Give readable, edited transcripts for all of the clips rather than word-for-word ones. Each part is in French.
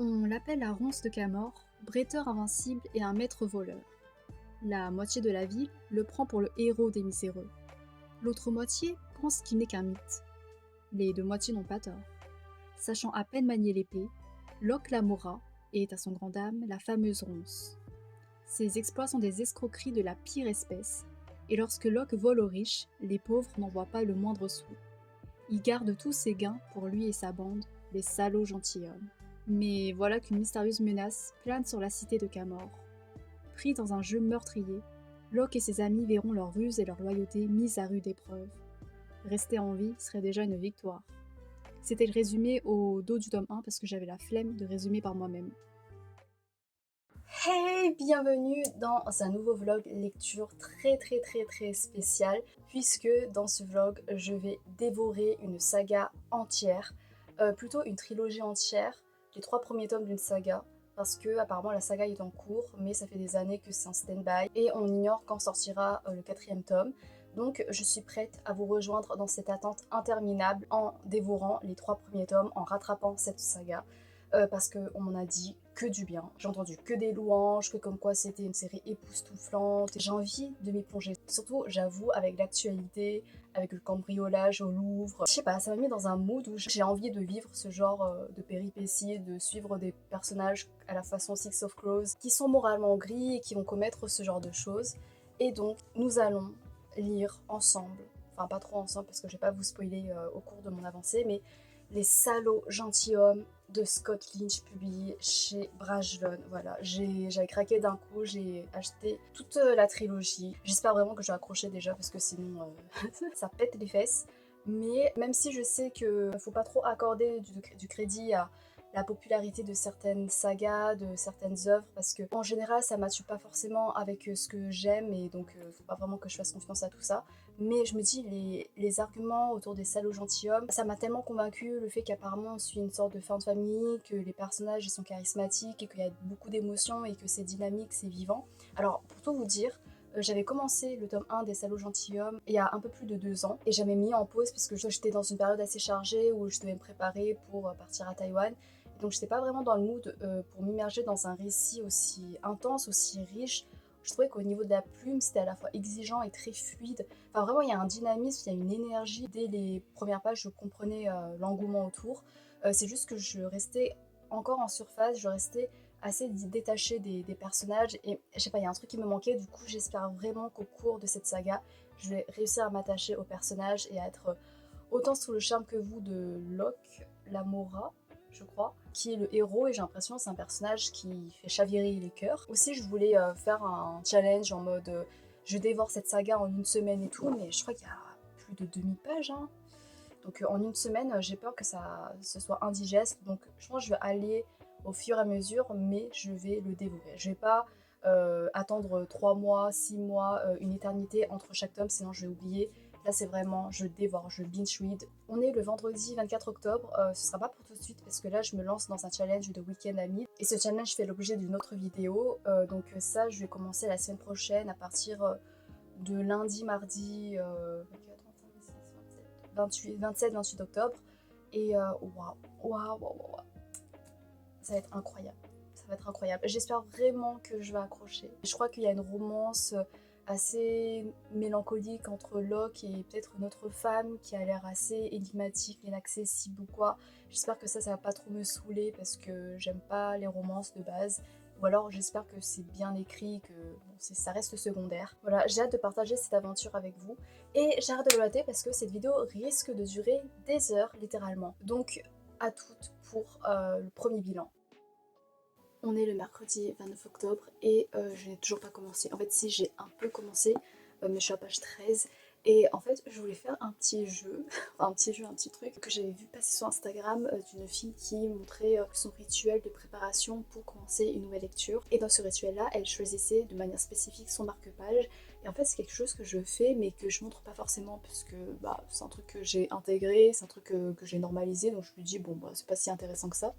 On l'appelle la ronce de Camor, bretteur invincible et un maître voleur. La moitié de la ville le prend pour le héros des miséreux. L'autre moitié pense qu'il n'est qu'un mythe. Les deux moitiés n'ont pas tort. Sachant à peine manier l'épée, Locke la Mora est à son grand dame la fameuse ronce. Ses exploits sont des escroqueries de la pire espèce, et lorsque Locke vole aux riches, les pauvres n'en voient pas le moindre sou. Il garde tous ses gains pour lui et sa bande, les salauds gentilshommes. Mais voilà qu'une mystérieuse menace plane sur la cité de Camor. Pris dans un jeu meurtrier, Locke et ses amis verront leur ruse et leur loyauté mises à rude épreuve. Rester en vie serait déjà une victoire. C'était le résumé au dos du tome 1 parce que j'avais la flemme de résumer par moi-même. Hey, bienvenue dans un nouveau vlog lecture très spécial puisque dans ce vlog je vais dévorer une saga entière, plutôt une trilogie entière, les 3 premiers tomes d'une saga parce que apparemment la saga est en cours mais ça fait des années que c'est en stand-by et on ignore quand sortira le 4e tome. Donc je suis prête à vous rejoindre dans cette attente interminable en dévorant les 3 premiers tomes, en rattrapant cette saga. Parce qu'on m'en a dit que du bien. J'ai entendu que des louanges, que comme quoi c'était une série époustouflante. J'ai envie de m'y plonger. Surtout, j'avoue, avec l'actualité, avec le cambriolage au Louvre. Je sais pas, ça m'a mis dans un mood où j'ai envie de vivre ce genre de péripéties, de suivre des personnages à la façon Six of Crows, qui sont moralement gris et qui vont commettre ce genre de choses. Et donc, nous allons lire ensemble, enfin pas trop ensemble parce que je vais pas vous spoiler au cours de mon avancée, mais Les salauds gentilshommes de Scott Lynch publié chez Brajlon. Voilà, j'avais craqué d'un coup, j'ai acheté toute la trilogie. J'espère vraiment que je vais accrocher déjà parce que sinon ça pète les fesses. Mais même si je sais qu'il ne faut pas trop accorder du crédit à la popularité de certaines sagas, de certaines œuvres, parce que en général ça ne matche pas forcément avec ce que j'aime et donc faut pas vraiment que je fasse confiance à tout ça. Mais je me dis, les arguments autour des salauds gentilshommes, ça m'a tellement convaincu le fait qu'apparemment on suit une sorte de fin de famille, que les personnages ils sont charismatiques et qu'il y a beaucoup d'émotions et que c'est dynamique, c'est vivant. Alors pour tout vous dire, j'avais commencé le tome 1 des salauds gentilshommes il y a un peu plus de 2 ans et j'avais mis en pause parce que j'étais dans une période assez chargée où je devais me préparer pour partir à Taïwan. Donc j'étais pas vraiment dans le mood pour m'immerger dans un récit aussi intense, aussi riche. Je trouvais qu'au niveau de la plume, c'était à la fois exigeant et très fluide. Enfin vraiment, il y a un dynamisme, il y a une énergie. Dès les premières pages, je comprenais l'engouement autour. C'est juste que je restais encore en surface, je restais assez détachée des personnages. Et je sais pas, il y a un truc qui me manquait. Du coup, j'espère vraiment qu'au cours de cette saga, je vais réussir à m'attacher aux personnages et à être autant sous le charme que vous de Locke, la Mora, je crois, qui est le héros et j'ai l'impression que c'est un personnage qui fait chavirer les cœurs. Aussi, je voulais faire un challenge en mode je dévore cette saga en une semaine et tout, mais je crois qu'il y a plus de 2000 pages. Hein. Donc en une semaine, j'ai peur que ce soit indigeste. Donc je pense que je vais aller au fur et à mesure, mais je vais le dévorer. Je vais pas attendre 3 mois, 6 mois, une éternité entre chaque tome, sinon je vais oublier. Là, c'est vraiment, je dévore, je binge read. On est le vendredi 24 octobre. Ce sera pas pour tout de suite parce que là, je me lance dans un challenge de week-end ami. Et ce challenge fait l'objet d'une autre vidéo. Donc ça, je vais commencer la semaine prochaine à partir de lundi, mardi 27-28 octobre. Et waouh, ça va être incroyable. Ça va être incroyable. J'espère vraiment que je vais accrocher. Je crois qu'il y a une romance assez mélancolique entre Locke et peut-être une autre femme qui a l'air assez énigmatique, inaccessible ou quoi. J'espère que ça va pas trop me saouler parce que j'aime pas les romances de base. Ou alors j'espère que c'est bien écrit, que bon, ça reste secondaire. Voilà, j'ai hâte de partager cette aventure avec vous. Et j'arrête de le rater parce que cette vidéo risque de durer des heures littéralement. Donc à toutes pour le premier bilan. On est le mercredi 29 octobre et je n'ai toujours pas commencé. En fait, si j'ai un peu commencé, mais je suis à page 13. Et en fait, je voulais faire un petit jeu, un petit truc que j'avais vu passer sur Instagram d'une fille qui montrait son rituel de préparation pour commencer une nouvelle lecture. Et dans ce rituel-là, elle choisissait de manière spécifique son marque-page. Et en fait, c'est quelque chose que je fais, mais que je montre pas forcément, parce que c'est un truc que j'ai intégré, c'est un truc que j'ai normalisé, donc je me dis, bon, c'est pas si intéressant que ça.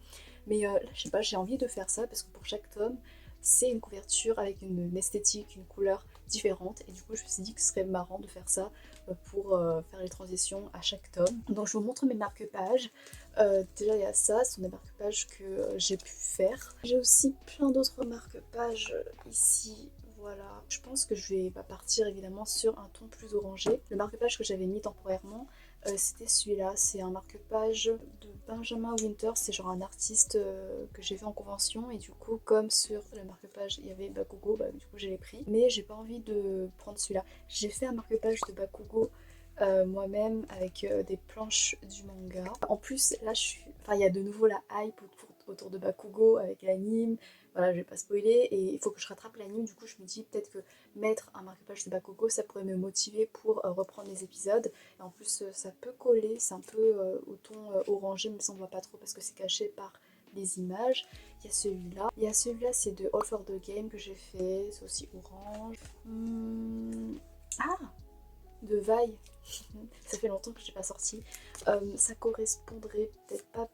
Mais là, je sais pas, j'ai envie de faire ça, parce que pour chaque tome, c'est une couverture avec une esthétique, une couleur différentes et du coup je me suis dit que ce serait marrant de faire ça pour faire les transitions à chaque tome. Donc je vous montre mes marque-pages. Déjà il y a ça, ce sont des marque-pages que j'ai pu faire. J'ai aussi plein d'autres marque-pages ici. Voilà, je pense que je vais partir évidemment sur un ton plus orangé. Le marque-page que j'avais mis temporairement, c'était celui-là. C'est un marque-page de Benjamin Winter. C'est genre un artiste que j'ai fait en convention. Et du coup, comme sur le marque-page, il y avait Bakugo, du coup, je l'ai pris. Mais j'ai pas envie de prendre celui-là. J'ai fait un marque-page de Bakugo moi-même avec des planches du manga. En plus, là, il y a de nouveau la hype autour de Bakugo avec l'anime. Voilà, je vais pas spoiler et il faut que je rattrape l'anime. Du coup, je me dis peut-être que mettre un marque-page de Bakugo, ça pourrait me motiver pour reprendre les épisodes. Et en plus, ça peut coller, c'est un peu au ton orangé, mais ça on voit pas trop parce que c'est caché par les images. Il y a celui-là. Il y a celui-là, c'est de All for the Game que j'ai fait. C'est aussi orange. Ah, de Vi. Ça fait longtemps que je n'ai pas sorti. Ça correspondrait peut-être pas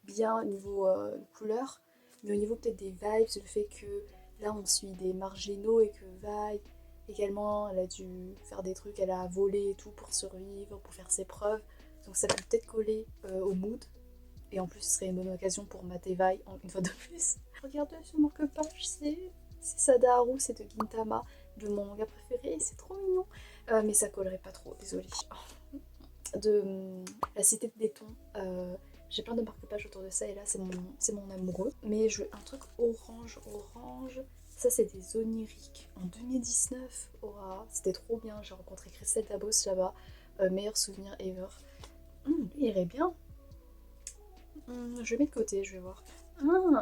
bien au niveau couleur, mais au niveau peut-être des vibes, le fait que là on suit des marginaux et que Vi également elle a dû faire des trucs, elle a volé et tout pour survivre, pour faire ses preuves, donc ça peut peut-être coller au mood, et en plus ce serait une bonne occasion pour mater Vi une fois de plus. Regardez ce marque-page, c'est Sada Haru, c'est de Gintama, de mon manga préféré, c'est trop mignon, mais ça collerait pas trop, désolée. De la cité de Béton, j'ai plein de marque-pages autour de ça et là c'est mon amoureux. Mais je veux un truc orange. Ça c'est des oniriques en 2019. Aura, c'était trop bien. J'ai rencontré Christelle Tabos là-bas. Meilleur souvenir ever. Il irait bien. Je vais mettre de côté, je vais voir.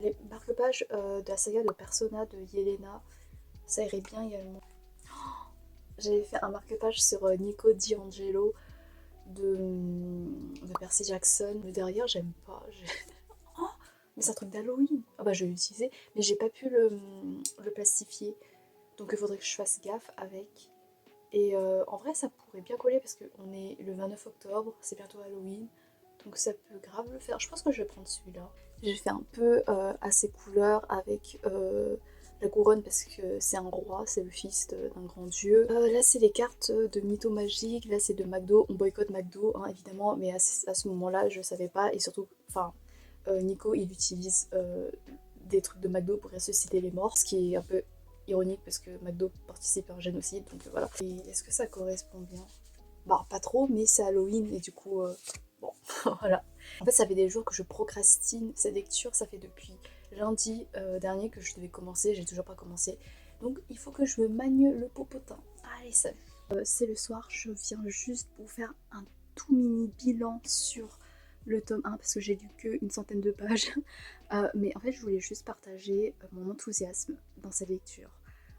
Les marque-pages de la saga de Persona de Yelena, ça irait bien également. J'avais fait un marque-page sur Nico D'Angelo de Percy Jackson. Le derrière, j'aime pas. Oh, mais c'est un truc d'Halloween. Ah bah je vais l'utiliser, mais j'ai pas pu le plastifier. Donc il faudrait que je fasse gaffe avec. Et en vrai, ça pourrait bien coller parce qu'on est le 29 octobre, c'est bientôt Halloween. Donc ça peut grave le faire. Je pense que je vais prendre celui-là. J'ai fait un peu à ces couleurs avec la couronne parce que c'est un roi, c'est le fils d'un grand dieu. Là c'est les cartes de Mytho Magique, là c'est de McDo. On boycotte McDo hein, évidemment, mais à ce moment-là je savais pas. Et surtout, enfin, Nico il utilise des trucs de McDo pour ressusciter les morts, ce qui est un peu ironique parce que McDo participe à un génocide, donc voilà. Et est-ce que ça correspond bien? Bah pas trop, mais c'est Halloween et du coup, bon, voilà. En fait, ça fait des jours que je procrastine cette lecture, ça fait depuis lundi dernier que je devais commencer, j'ai toujours pas commencé. Donc il faut que je me magne le popotin. Allez, salut. C'est le soir, je viens juste pour faire un tout mini bilan sur le tome 1 parce que j'ai lu que une centaine de pages. Mais en fait, je voulais juste partager mon enthousiasme dans cette lecture.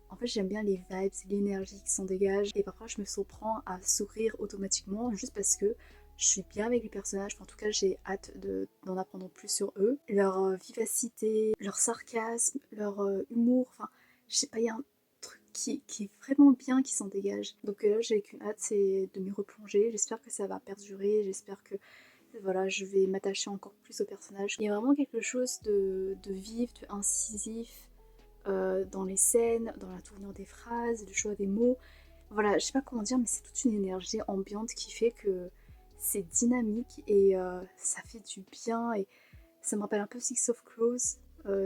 En fait, j'aime bien les vibes, l'énergie qui s'en dégage. Et parfois, je me surprends à sourire automatiquement juste parce que je suis bien avec les personnages. Enfin, en tout cas, j'ai hâte d'en apprendre plus sur eux. Leur vivacité, leur sarcasme, leur humour. Enfin, je sais pas, il y a un truc qui est vraiment bien qui s'en dégage. Donc là, j'ai qu'une hâte, c'est de m'y replonger. J'espère que ça va perdurer. J'espère que voilà, je vais m'attacher encore plus aux personnages. Il y a vraiment quelque chose de vif, de incisif dans les scènes, dans la tournure des phrases, le choix des mots. Voilà, je sais pas comment dire, mais c'est toute une énergie ambiante qui fait que c'est dynamique et ça fait du bien. Et ça me rappelle un peu Six of Crows,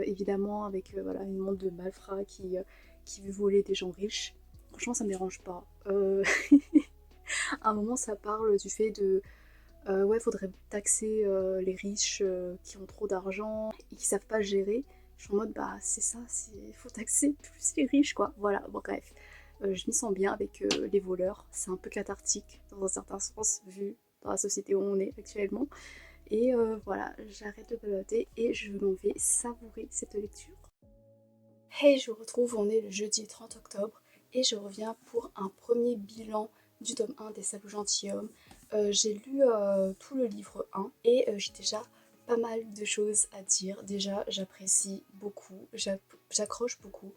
évidemment, avec voilà, une monde de malfrats qui veut voler des gens riches. Franchement, ça me dérange pas. À un moment, ça parle du fait de ouais, faudrait taxer les riches qui ont trop d'argent et qui savent pas gérer. Je suis en mode, bah c'est ça, il faut taxer plus les riches quoi. Voilà, bon bref. Je m'y sens bien avec les voleurs. C'est un peu cathartique dans un certain sens, vu dans la société où on est actuellement. Et voilà, j'arrête de balloter et je m'en vais savourer cette lecture. Hey, je vous retrouve, on est le jeudi 30 octobre et je reviens pour un premier bilan du tome 1 des Salauds Gentilshommes. J'ai lu tout le livre 1 et j'ai déjà pas mal de choses à dire. Déjà, j'apprécie beaucoup, j'accroche beaucoup.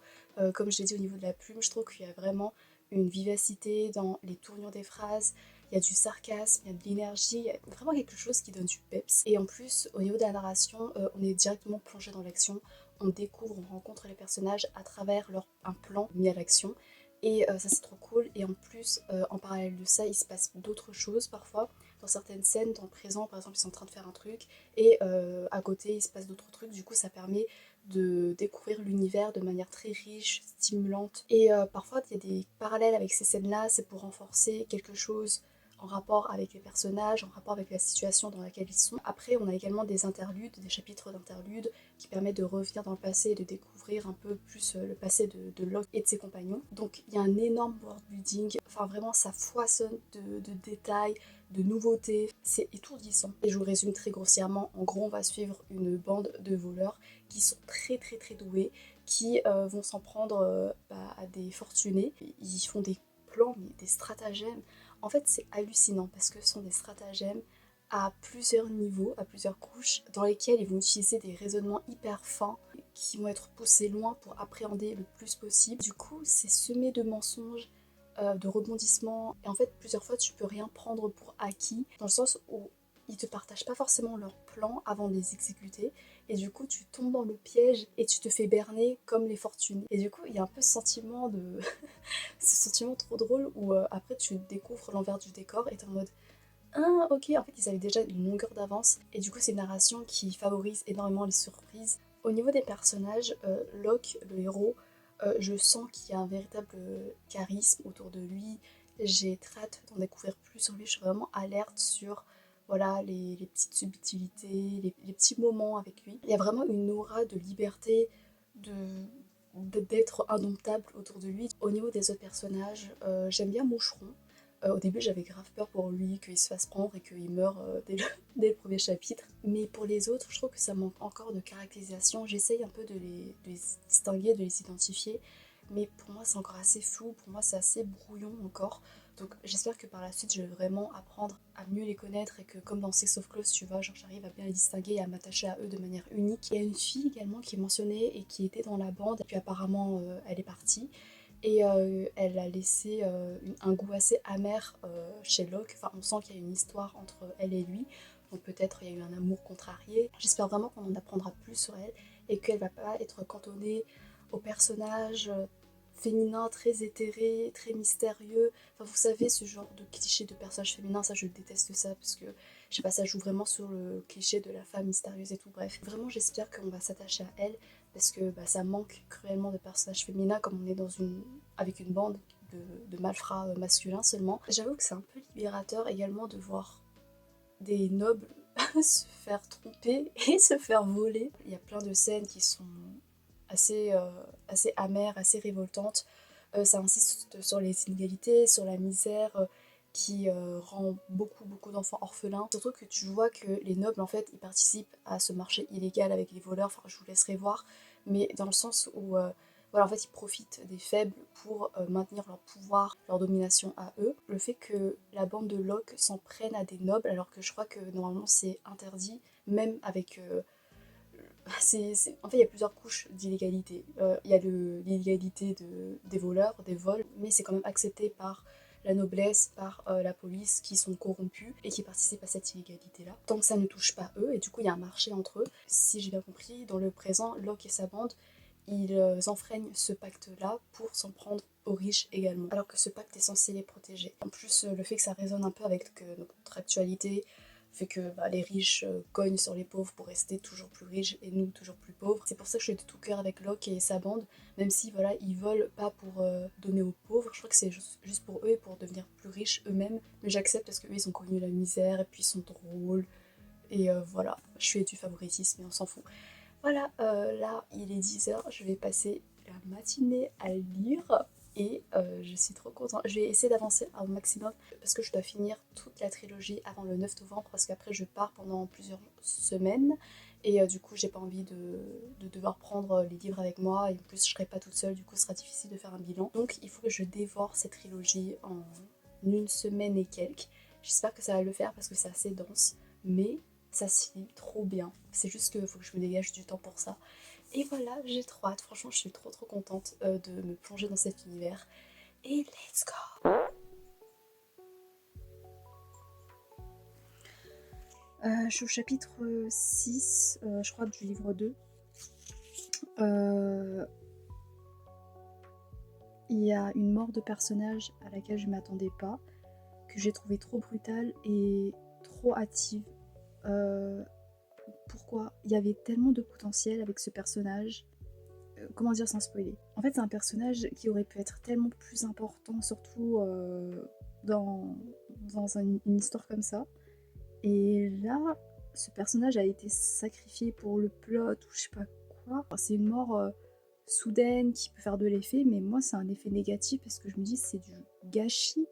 Comme je l'ai dit au niveau de la plume, je trouve qu'il y a vraiment une vivacité dans les tournures des phrases. Il y a du sarcasme, il y a de l'énergie, il y a vraiment quelque chose qui donne du peps. Et en plus, au niveau de la narration, on est directement plongé dans l'action. On découvre, on rencontre les personnages à travers un plan mis à l'action. Et ça c'est trop cool. Et en plus, en parallèle de ça, il se passe d'autres choses parfois. Dans certaines scènes, dans le présent, par exemple, ils sont en train de faire un truc et à côté, il se passe d'autres trucs. Du coup, ça permet de découvrir l'univers de manière très riche, stimulante. Et parfois, il y a des parallèles avec ces scènes-là, c'est pour renforcer quelque chose en rapport avec les personnages, en rapport avec la situation dans laquelle ils sont. Après, on a également des interludes, des chapitres d'interludes qui permettent de revenir dans le passé et de découvrir un peu plus le passé de Locke et de ses compagnons. Donc il y a un énorme world building, enfin vraiment ça foisonne de détails, de nouveautés, c'est étourdissant. Et je vous résume très grossièrement, en gros on va suivre une bande de voleurs qui sont très doués, qui vont s'en prendre à des fortunés. Ils font des plans, mais des stratagèmes. En fait c'est hallucinant parce que ce sont des stratagèmes à plusieurs niveaux, à plusieurs couches, dans lesquels ils vont utiliser des raisonnements hyper fins qui vont être poussés loin pour appréhender le plus possible. Du coup, c'est semé de mensonges, de rebondissements, et en fait, plusieurs fois, tu peux rien prendre pour acquis, dans le sens où ils te partagent pas forcément leurs plans avant de les exécuter, et du coup, tu tombes dans le piège et tu te fais berner comme les fortunés. Et du coup, il y a un peu ce sentiment de... ce sentiment trop drôle où après, tu découvres l'envers du décor et t'es en mode ah ok, en fait ils avaient déjà une longueur d'avance et du coup c'est une narration qui favorise énormément les surprises. Au niveau des personnages, Locke, le héros, je sens qu'il y a un véritable charisme autour de lui. J'ai très hâte d'en découvrir plus sur lui, je suis vraiment alerte sur voilà, les petites subtilités, les petits moments avec lui. Il y a vraiment une aura de liberté, de d'être indomptable autour de lui. Au niveau des autres personnages, j'aime bien Moucheron. Au début, j'avais grave peur pour lui, qu'il se fasse prendre et qu'il meure dès le premier chapitre. Mais pour les autres, je trouve que ça manque encore de caractérisation. J'essaye un peu de les distinguer, de les identifier. Mais pour moi, c'est encore assez flou. Pour moi, c'est assez brouillon encore. Donc j'espère que par la suite, je vais vraiment apprendre à mieux les connaître et que comme dans Sex of Close, tu vois, genre j'arrive à bien les distinguer et à m'attacher à eux de manière unique. Il y a une fille également qui est mentionnée et qui était dans la bande, et puis apparemment elle est partie. Et elle a laissé un goût assez amer chez Locke. Enfin, on sent qu'il y a une histoire entre elle et lui. Donc peut-être il y a eu un amour contrarié. J'espère vraiment qu'on en apprendra plus sur elle et qu'elle va pas être cantonnée au personnage féminin très éthéré, très mystérieux. Enfin, vous savez, ce genre de cliché de personnage féminin, ça je déteste ça parce que je sais pas, ça joue vraiment sur le cliché de la femme mystérieuse et tout. Bref, vraiment j'espère qu'on va s'attacher à elle parce que bah, ça manque cruellement de personnages féminins comme on est avec une bande de malfrats masculins seulement. J'avoue que c'est un peu libérateur également de voir des nobles se faire tromper et se faire voler. Il y a plein de scènes qui sont assez, assez amères, assez révoltantes. Ça insiste sur les inégalités, sur la misère qui rend beaucoup d'enfants orphelins. Surtout que tu vois que les nobles, en fait, ils participent à ce marché illégal avec les voleurs. Enfin, je vous laisserai voir. Mais dans le sens où, voilà, en fait, ils profitent des faibles pour maintenir leur pouvoir, leur domination à eux. Le fait que la bande de Locke s'en prenne à des nobles, alors que je crois que normalement c'est interdit, même avec en fait, il y a plusieurs couches d'illégalité. Il y a l'illégalité des voleurs, des vols, mais c'est quand même accepté par la noblesse, par la police, qui sont corrompus et qui participent à cette illégalité-là. Tant que ça ne touche pas eux, et du coup, il y a un marché entre eux. Si j'ai bien compris, dans le présent, Locke et sa bande, ils enfreignent ce pacte-là pour s'en prendre aux riches également, alors que ce pacte est censé les protéger. En plus, le fait que ça résonne un peu avec notre actualité, fait que bah, les riches cognent sur les pauvres pour rester toujours plus riches et nous toujours plus pauvres. C'est pour ça que je suis de tout cœur avec Locke et sa bande, même si voilà, ils volent pas pour donner aux pauvres, je crois que c'est juste pour eux et pour devenir plus riches eux-mêmes, mais j'accepte parce qu'eux ils ont connu la misère et puis ils sont drôles, et voilà, je suis du favoritisme et on s'en fout. Voilà, là il est 10h, je vais passer la matinée à lire et je suis trop contente. Je vais essayer d'avancer un maximum parce que je dois finir toute la trilogie avant le 9 novembre parce qu'après je pars pendant plusieurs semaines et du coup j'ai pas envie de devoir prendre les livres avec moi et en plus je serai pas toute seule, du coup ce sera difficile de faire un bilan. Donc il faut que je dévore cette trilogie en une semaine et quelques. J'espère que ça va le faire parce que c'est assez dense, mais ça se lit trop bien. C'est juste qu'il faut que je me dégage du temps pour ça. Et voilà, j'ai trop hâte. Franchement, je suis trop contente de me plonger dans cet univers. Et let's go! Je suis au chapitre 6, je crois, du livre 2. il y a une mort de personnage à laquelle je ne m'attendais pas, que j'ai trouvé trop brutale et trop hâtive. Pourquoi? Il y avait tellement de potentiel avec ce personnage. Comment dire sans spoiler? En fait, c'est un personnage qui aurait pu être tellement plus important, surtout dans, une histoire comme ça. Et là, ce personnage a été sacrifié pour le plot ou je sais pas quoi. C'est une mort soudaine qui peut faire de l'effet, mais moi, c'est un effet négatif parce que je me dis c'est du gâchis.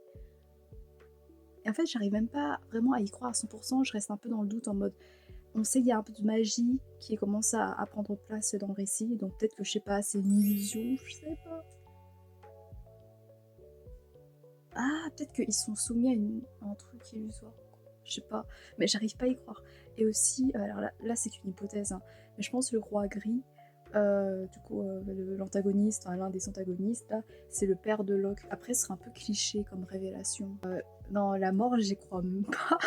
Et en fait, j'arrive même pas vraiment à y croire à 100%, je reste un peu dans le doute en mode on sait qu'il y a un peu de magie qui commence à prendre place dans le récit, donc peut-être que je sais pas, c'est une illusion, je sais pas. Ah, peut-être qu'ils sont soumis à un truc illusoire, je sais pas, mais j'arrive pas à y croire. Et aussi, alors là c'est qu'une hypothèse, hein, mais je pense que le roi gris, du coup l'antagoniste, enfin, l'un des antagonistes là, c'est le père de Locke. Après ce serait un peu cliché comme révélation. Non, la mort j'y crois même pas.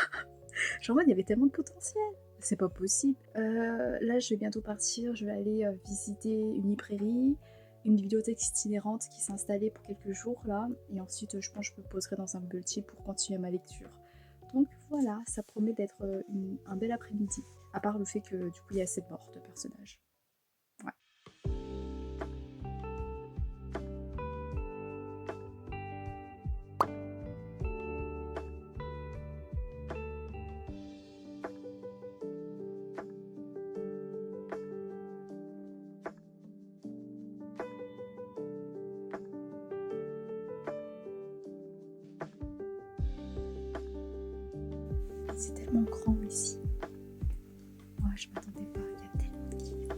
Genre en mode il y avait tellement de potentiel. C'est pas possible. Là, je vais bientôt partir. Je vais aller visiter une librairie, une bibliothèque itinérante qui s'est installée pour quelques jours là. Et ensuite, je pense que je me poserai dans un bubble tea pour continuer ma lecture. Donc voilà, ça promet d'être un bel après-midi. À part le fait que du coup, il y a cette mort de personnage. Ouais. C'est tellement grand ici. Moi, je m'attendais pas. Il y a tellement de livres.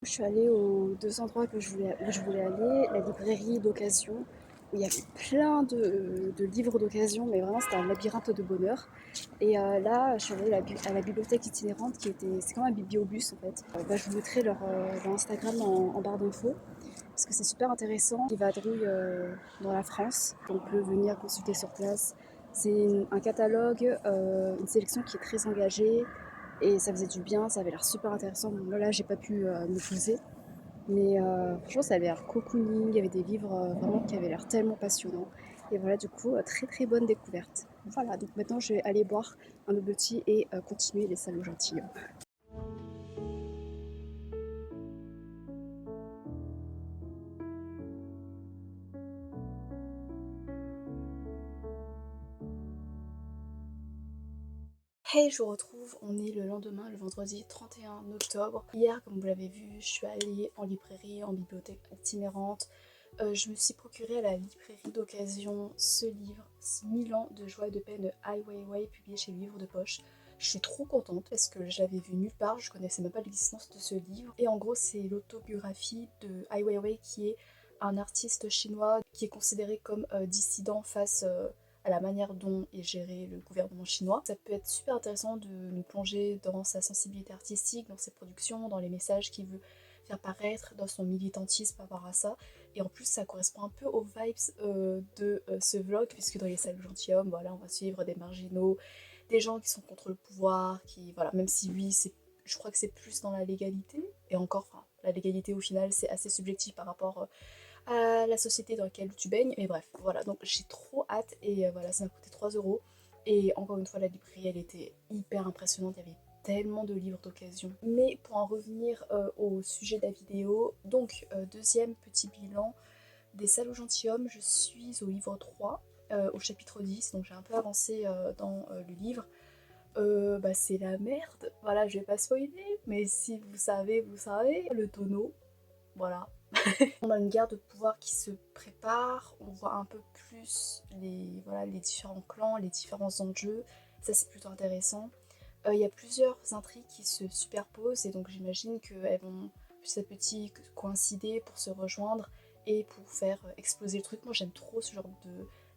Je suis allée aux deux endroits où je voulais aller, la librairie d'occasion, où il y avait plein de livres d'occasion, mais vraiment c'était un labyrinthe de bonheur. Et là, je suis allée à la bibliothèque itinérante c'est comme un bibliobus en fait. Je vous mettrai leur Instagram en barre d'infos, parce que c'est super intéressant. Ils vadrouillent dans la France, on peut venir consulter sur place. C'est un catalogue, une sélection qui est très engagée, et ça faisait du bien, ça avait l'air super intéressant. Bon, là, j'ai pas pu me poser, mais franchement, ça avait l'air cocooning. Il y avait des livres vraiment qui avaient l'air tellement passionnants. Et voilà, du coup, très très bonne découverte. Voilà, donc maintenant, je vais aller boire un bubble tea et continuer les salauds gentils. Hey, je vous retrouve, on est le lendemain, le vendredi 31 octobre. Hier, comme vous l'avez vu, je suis allée en librairie, en bibliothèque itinérante. Je me suis procuré à la librairie d'occasion ce livre, 1000 ans de joie et de peine de Ai Weiwei, publié chez Livre de Poche. Je suis trop contente parce que je l'avais vu nulle part, je connaissais même pas l'existence de ce livre. Et en gros, c'est l'autobiographie de Ai Weiwei qui est un artiste chinois qui est considéré comme dissident face à la manière dont est géré le gouvernement chinois. Ça peut être super intéressant de nous plonger dans sa sensibilité artistique, dans ses productions, dans les messages qu'il veut faire paraître, dans son militantisme par rapport à ça. Et en plus, ça correspond un peu aux vibes de ce vlog, puisque dans les salles gentilshommes, voilà, on va suivre des marginaux, des gens qui sont contre le pouvoir, qui, voilà, même si lui, je crois que c'est plus dans la légalité, et encore, enfin, la légalité au final, c'est assez subjectif par rapport à la société dans laquelle tu baignes, mais bref, voilà, donc j'ai trop hâte, et voilà, ça m'a coûté 3 €, et encore une fois, la librairie, elle était hyper impressionnante, il y avait tellement de livres d'occasion. Mais pour en revenir au sujet de la vidéo, donc deuxième petit bilan des salauds gentilshommes, je suis au livre 3, au chapitre 10, donc j'ai un peu avancé dans le livre. Bah c'est la merde, voilà, je vais pas spoiler, mais si vous savez, vous savez, le tonneau, voilà. On a une guerre de pouvoir qui se prépare, on voit un peu plus voilà, les différents clans, les différents enjeux, ça c'est plutôt intéressant. Il y a plusieurs intrigues qui se superposent et donc j'imagine qu'elles vont petit à petit coïncider pour se rejoindre et pour faire exploser le truc. Moi j'aime trop ce genre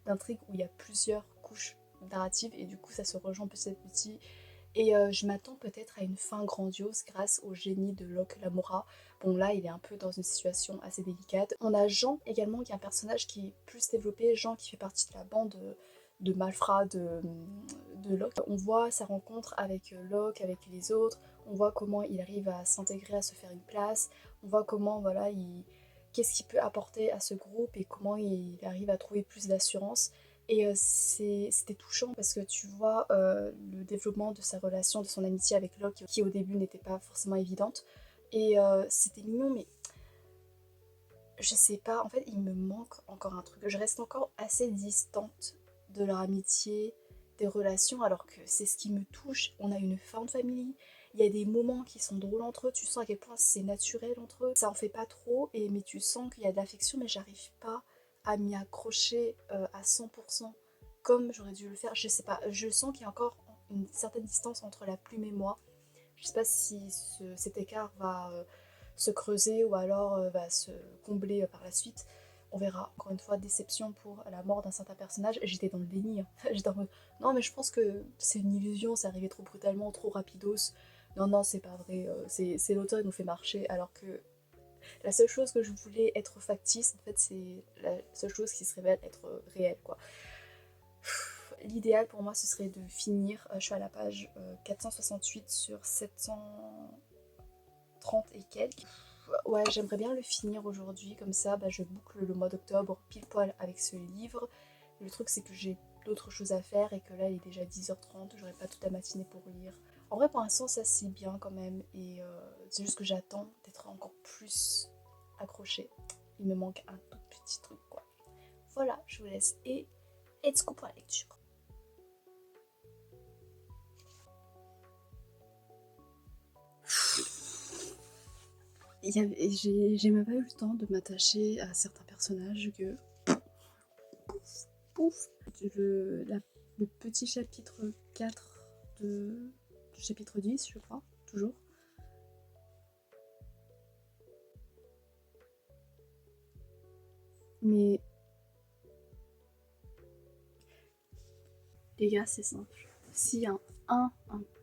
d'intrigue où il y a plusieurs couches narratives et du coup ça se rejoint petit à petit. Et je m'attends peut-être à une fin grandiose grâce au génie de Locke Lamora. Bon là il est un peu dans une situation assez délicate. On a Jean également qui est un personnage qui est plus développé, Jean qui fait partie de la bande de malfrats de Locke. On voit sa rencontre avec Locke, avec les autres, on voit comment il arrive à s'intégrer, à se faire une place, on voit comment voilà, qu'est-ce qu'il peut apporter à ce groupe et comment il arrive à trouver plus d'assurance. Et c'était touchant parce que tu vois le développement de sa relation, de son amitié avec Locke, qui au début n'était pas forcément évidente. Et c'était mignon, mais je sais pas, en fait, il me manque encore un truc. Je reste encore assez distante de leur amitié, des relations, alors que c'est ce qui me touche. On a une fin de famille, il y a des moments qui sont drôles entre eux, tu sens à quel point c'est naturel entre eux. Ça en fait pas trop, mais tu sens qu'il y a de l'affection, mais j'arrive pas à m'y accrocher à 100% comme j'aurais dû le faire. Je sais pas, je sens qu'il y a encore une certaine distance entre la plume et moi. Je sais pas si cet écart va se creuser ou alors va se combler par la suite. On verra. Encore une fois, déception pour la mort d'un certain personnage. J'étais dans le déni. Hein. J'étais en mode non, mais je pense que c'est une illusion, c'est arrivé trop brutalement, trop rapidos. Non, non, c'est pas vrai. C'est l'auteur qui nous fait marcher. Alors que la seule chose que je voulais être factice, en fait, c'est la seule chose qui se révèle être réelle, quoi. L'idéal pour moi, ce serait de finir. Je suis à la page 468 sur 730 et quelques. Ouais, j'aimerais bien le finir aujourd'hui, comme ça bah, je boucle le mois d'octobre pile poil avec ce livre. Le truc c'est que j'ai d'autres choses à faire et que là il est déjà 10h30, j'aurai pas toute la matinée pour lire. En vrai pour l'instant ça c'est bien quand même et c'est juste que j'attends d'être encore plus accrochée. Il me manque un tout petit truc quoi. Voilà, je vous laisse et let's go pour la lecture. J'ai même pas eu le temps de m'attacher à certains personnages que pouf, le petit chapitre 4 du chapitre 10, je crois, toujours. Mais les gars, c'est simple. S'il y a un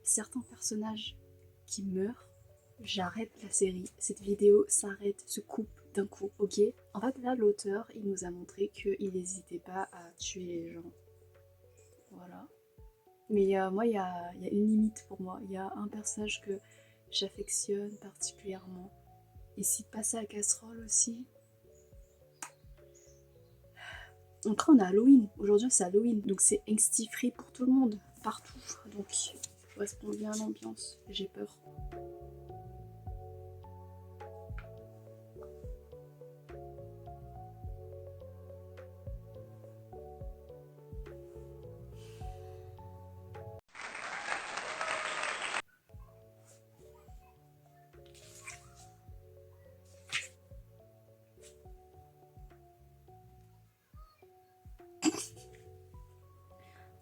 certain personnage qui meurt, j'arrête la série. Cette vidéo s'arrête, se coupe d'un coup, ok? En fait, là, l'auteur, il nous a montré qu'il n'hésitait pas à tuer les gens. Voilà. Mais moi, il y a une limite pour moi. Il y a un personnage que j'affectionne particulièrement. Et si passer à la casserole aussi. Après, on a Halloween. Aujourd'hui, c'est Halloween. Donc, c'est angsty free pour tout le monde. Partout. Donc, je correspond bien à l'ambiance. J'ai peur.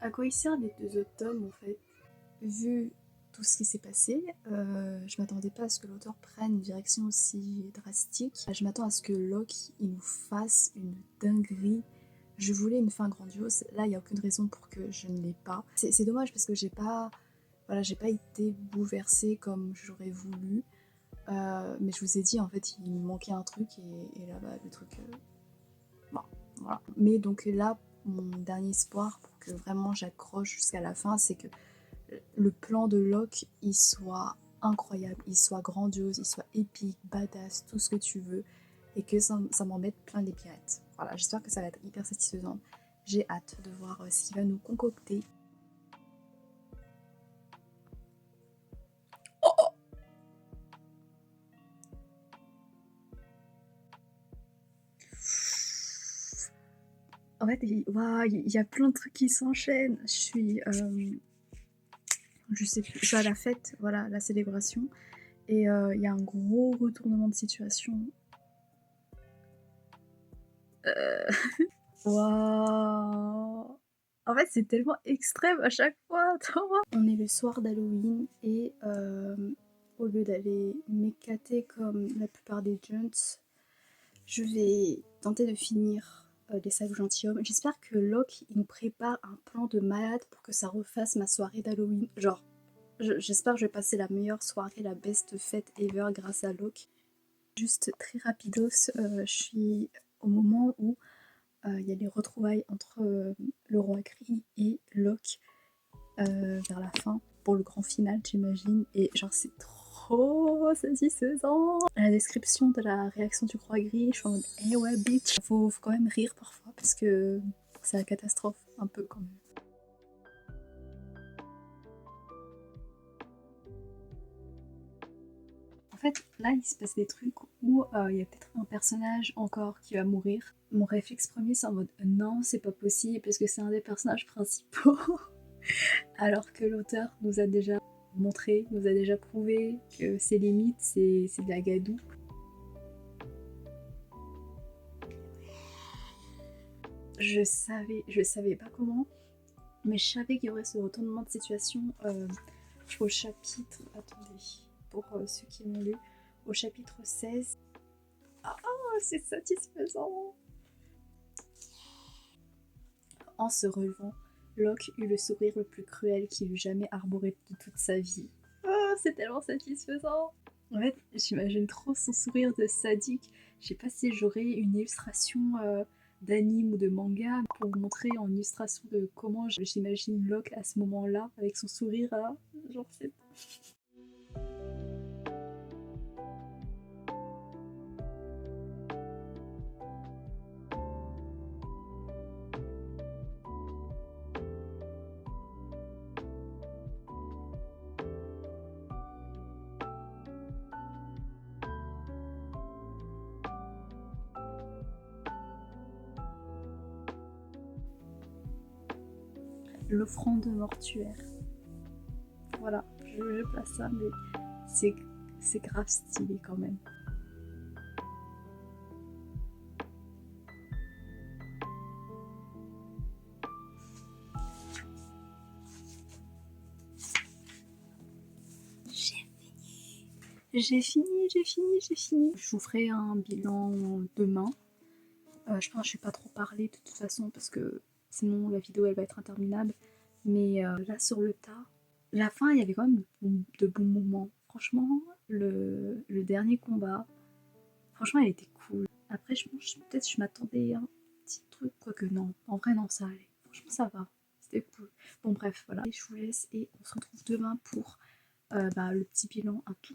À quoi ils servent les deux autres tomes en fait? vu tout ce qui s'est passé, je m'attendais pas à ce que l'auteur prenne une direction aussi drastique. Je m'attends à ce que Locke il nous fasse une dinguerie. Je voulais une fin grandiose, là il n'y a aucune raison pour que je ne l'ai pas. C'est dommage parce que j'ai pas été bouleversée comme j'aurais voulu. Mais je vous ai dit, en fait, il me manquait un truc et là, le truc... bon, voilà. Mais donc là, mon dernier espoir pour que vraiment j'accroche jusqu'à la fin, c'est que le plan de Locke, il soit incroyable, il soit grandiose, il soit épique, badass, tout ce que tu veux, et que ça m'en mette plein les pirettes. Voilà, j'espère que ça va être hyper satisfaisant. J'ai hâte de voir ce qu'il va nous concocter. En fait, il y a plein de trucs qui s'enchaînent. Je sais plus, je suis à la fête, voilà, la célébration. Et il y a un gros retournement de situation. Waouh. En fait, c'est tellement extrême à chaque fois. On est le soir d'Halloween et au lieu d'aller m'éclater comme la plupart des junts, je vais tenter de finir les sacs gentilshommes. J'espère que Locke il nous prépare un plan de malade pour que ça refasse ma soirée d'Halloween. Genre, j'espère que je vais passer la meilleure soirée, la best fête ever grâce à Locke. Juste très rapidos, je suis au moment où il y a les retrouvailles entre le roi gris et Locke vers la fin pour le grand final, j'imagine. Et genre, c'est trop satisfaisant. La description de la réaction du roi gris, je suis en mode eh ouais, bitch. Faut quand même rire parfois parce que c'est la catastrophe, un peu quand même. En fait, là, il se passe des trucs où il y a peut-être un personnage encore qui va mourir. Mon réflexe premier, c'est en mode non, c'est pas possible parce que c'est un des personnages principaux. Alors que l'auteur nous a déjà montré, nous a déjà prouvé que ses limites, c'est de la gadoue. Je savais pas comment, mais je savais qu'il y aurait ce retournement de situation au chapitre, attendez, pour ceux qui l'ont lu, au chapitre 16. Ah, c'est satisfaisant. En se relevant, Locke eut le sourire le plus cruel qu'il eût jamais arboré de toute sa vie. Oh, c'est tellement satisfaisant. En fait, j'imagine trop son sourire de sadique. Je sais pas si j'aurais une illustration d'anime ou de manga pour vous montrer en illustration de comment j'imagine Locke à ce moment-là, avec son sourire là. Genre, c'est... L'offrande mortuaire. Voilà, je place ça, mais c'est grave stylé quand même. J'ai fini. Je vous ferai un bilan demain. Je pense que je vais pas trop parler de toute façon parce que sinon la vidéo elle va être interminable. Mais là sur le tas, la fin il y avait quand même de bons moments. Franchement, le dernier combat, franchement il était cool. Après je pense peut-être je m'attendais à un petit truc, quoique non. En vrai non ça allait. Franchement ça va. C'était cool. Bon bref voilà. Je vous laisse et on se retrouve demain pour le petit bilan, un tout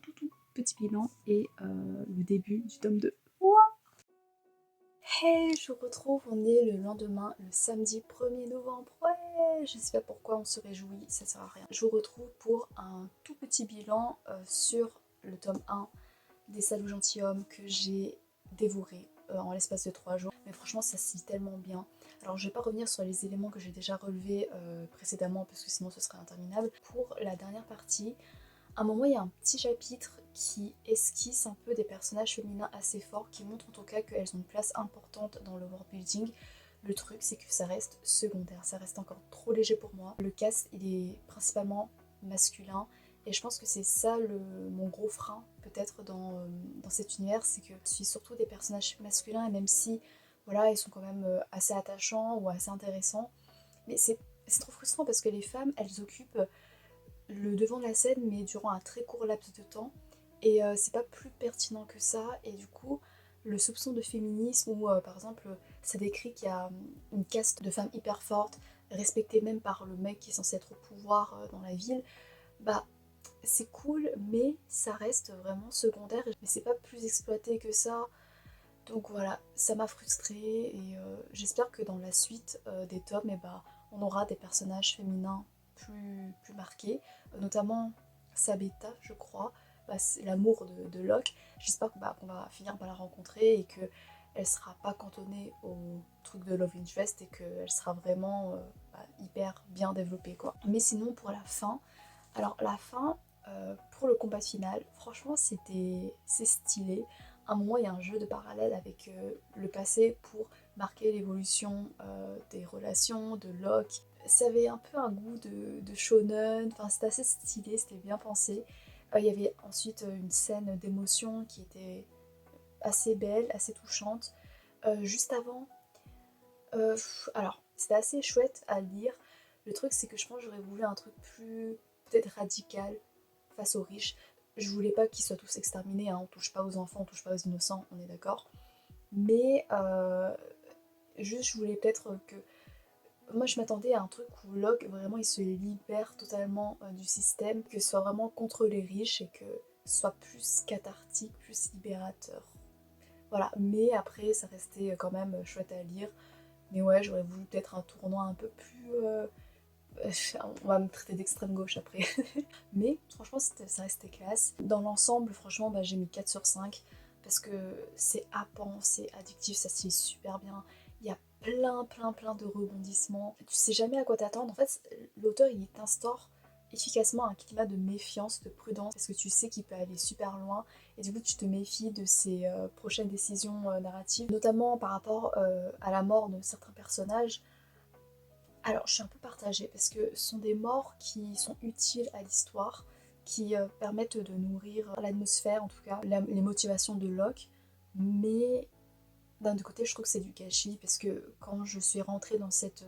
petit bilan et le début du tome 2. Wow. Hey, je vous retrouve, on est le lendemain, le samedi 1er novembre. Ouais, je sais pas pourquoi on se réjouit, ça sert à rien. Je vous retrouve pour un tout petit bilan sur le tome 1 des Salauds Gentilshommes que j'ai dévoré en l'espace de 3 jours. Mais franchement, ça se lit tellement bien. Alors, je vais pas revenir sur les éléments que j'ai déjà relevés précédemment parce que sinon ce serait interminable. Pour la dernière partie, à un moment, il y a un petit chapitre qui esquisse un peu des personnages féminins assez forts, qui montrent en tout cas qu'elles ont une place importante dans le world building. Le truc, c'est que ça reste secondaire, ça reste encore trop léger pour moi. Le cast, il est principalement masculin. Et je pense que c'est ça mon gros frein peut-être dans cet univers, c'est que je suis surtout des personnages masculins et même si voilà, ils sont quand même assez attachants ou assez intéressants, mais c'est trop frustrant parce que les femmes, elles occupent le devant de la scène mais durant un très court laps de temps et c'est pas plus pertinent que ça et du coup le soupçon de féminisme où par exemple ça décrit qu'il y a une caste de femmes hyper fortes respectée même par le mec qui est censé être au pouvoir dans la ville, bah c'est cool, mais ça reste vraiment secondaire. Mais c'est pas plus exploité que ça. Donc voilà, ça m'a frustrée et j'espère que dans la suite des tomes, eh ben, on aura des personnages féminins plus marqués, notamment Sabeta, je crois, bah, c'est l'amour de Locke. J'espère qu'on va finir par la rencontrer et que elle sera pas cantonnée au truc de Love Interest et qu'elle sera vraiment hyper bien développée quoi. Mais sinon pour la fin, alors la fin, pour le combat final, franchement c'est stylé. À un moment il y a un jeu de parallèle avec le passé pour marquer l'évolution des relations, de Locke. Ça avait un peu un goût de shonen, enfin c'était assez stylé, c'était bien pensé. Il y avait ensuite une scène d'émotion qui était assez belle, assez touchante. Juste avant, alors c'était assez chouette à lire. Le truc c'est que je pense que j'aurais voulu un truc plus peut-être radical face aux riches. Je voulais pas qu'ils soient tous exterminés, hein. On touche pas aux enfants, on touche pas aux innocents, on est d'accord. Mais juste je voulais peut-être que... Moi je m'attendais à un truc où Locke vraiment il se libère totalement du système, que ce soit vraiment contre les riches et que ce soit plus cathartique, plus libérateur. Voilà, mais après ça restait quand même chouette à lire. Mais ouais, j'aurais voulu peut-être un tournoi un peu plus... on va me traiter d'extrême gauche après. Mais franchement, ça restait classe. Dans l'ensemble, franchement, bah, j'ai mis 4 sur 5 parce que c'est happant, c'est addictif, ça se lit super bien. Il y a plein de rebondissements. Tu sais jamais à quoi t'attendre. En fait, l'auteur, il t'instaure efficacement un climat de méfiance, de prudence, parce que tu sais qu'il peut aller super loin et du coup tu te méfies de ses prochaines décisions narratives, notamment par rapport à la mort de certains personnages. Alors, je suis un peu partagée parce que ce sont des morts qui sont utiles à l'histoire, qui permettent de nourrir l'atmosphère, en tout cas, les motivations de Locke. Mais d'un autre côté, je trouve que c'est du gâchis parce que quand je suis rentrée dans cette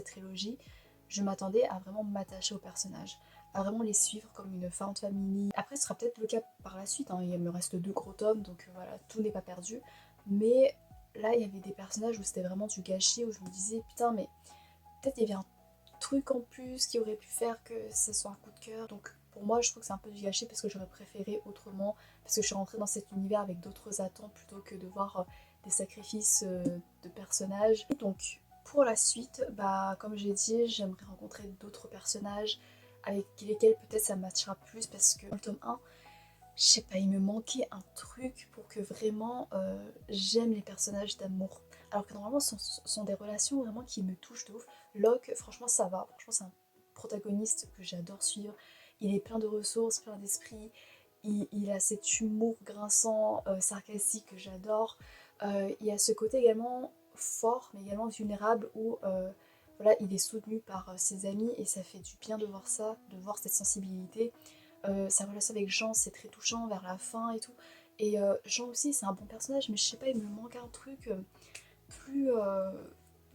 trilogie, je m'attendais à vraiment m'attacher aux personnages, à vraiment les suivre comme une found family. Après, ce sera peut-être le cas par la suite, hein. Il me reste 2 gros tomes, donc voilà, tout n'est pas perdu. Mais là, il y avait des personnages où c'était vraiment du gâchis, où je me disais, putain, mais peut-être il y avait un truc en plus qui aurait pu faire que ce soit un coup de cœur. Donc pour moi, je trouve que c'est un peu du gâchis parce que j'aurais préféré autrement, parce que je suis rentrée dans cet univers avec d'autres attentes plutôt que de voir des sacrifices de personnages. Et donc pour la suite, bah comme j'ai dit, j'aimerais rencontrer d'autres personnages avec lesquels peut-être ça matchera plus parce que dans le tome 1, je sais pas, il me manquait un truc pour que vraiment j'aime les personnages d'amour. Alors que normalement, ce sont des relations vraiment qui me touchent de ouf. Locke, franchement, ça va. Franchement, c'est un protagoniste que j'adore suivre. Il est plein de ressources, plein d'esprit. Il a cet humour grinçant, sarcastique que j'adore. Il y a ce côté également fort, mais également vulnérable où voilà, il est soutenu par ses amis et ça fait du bien de voir ça, de voir cette sensibilité. Sa relation avec Jean, c'est très touchant vers la fin et tout. Et Jean aussi, c'est un bon personnage, mais je sais pas, il me manque un truc plus, euh,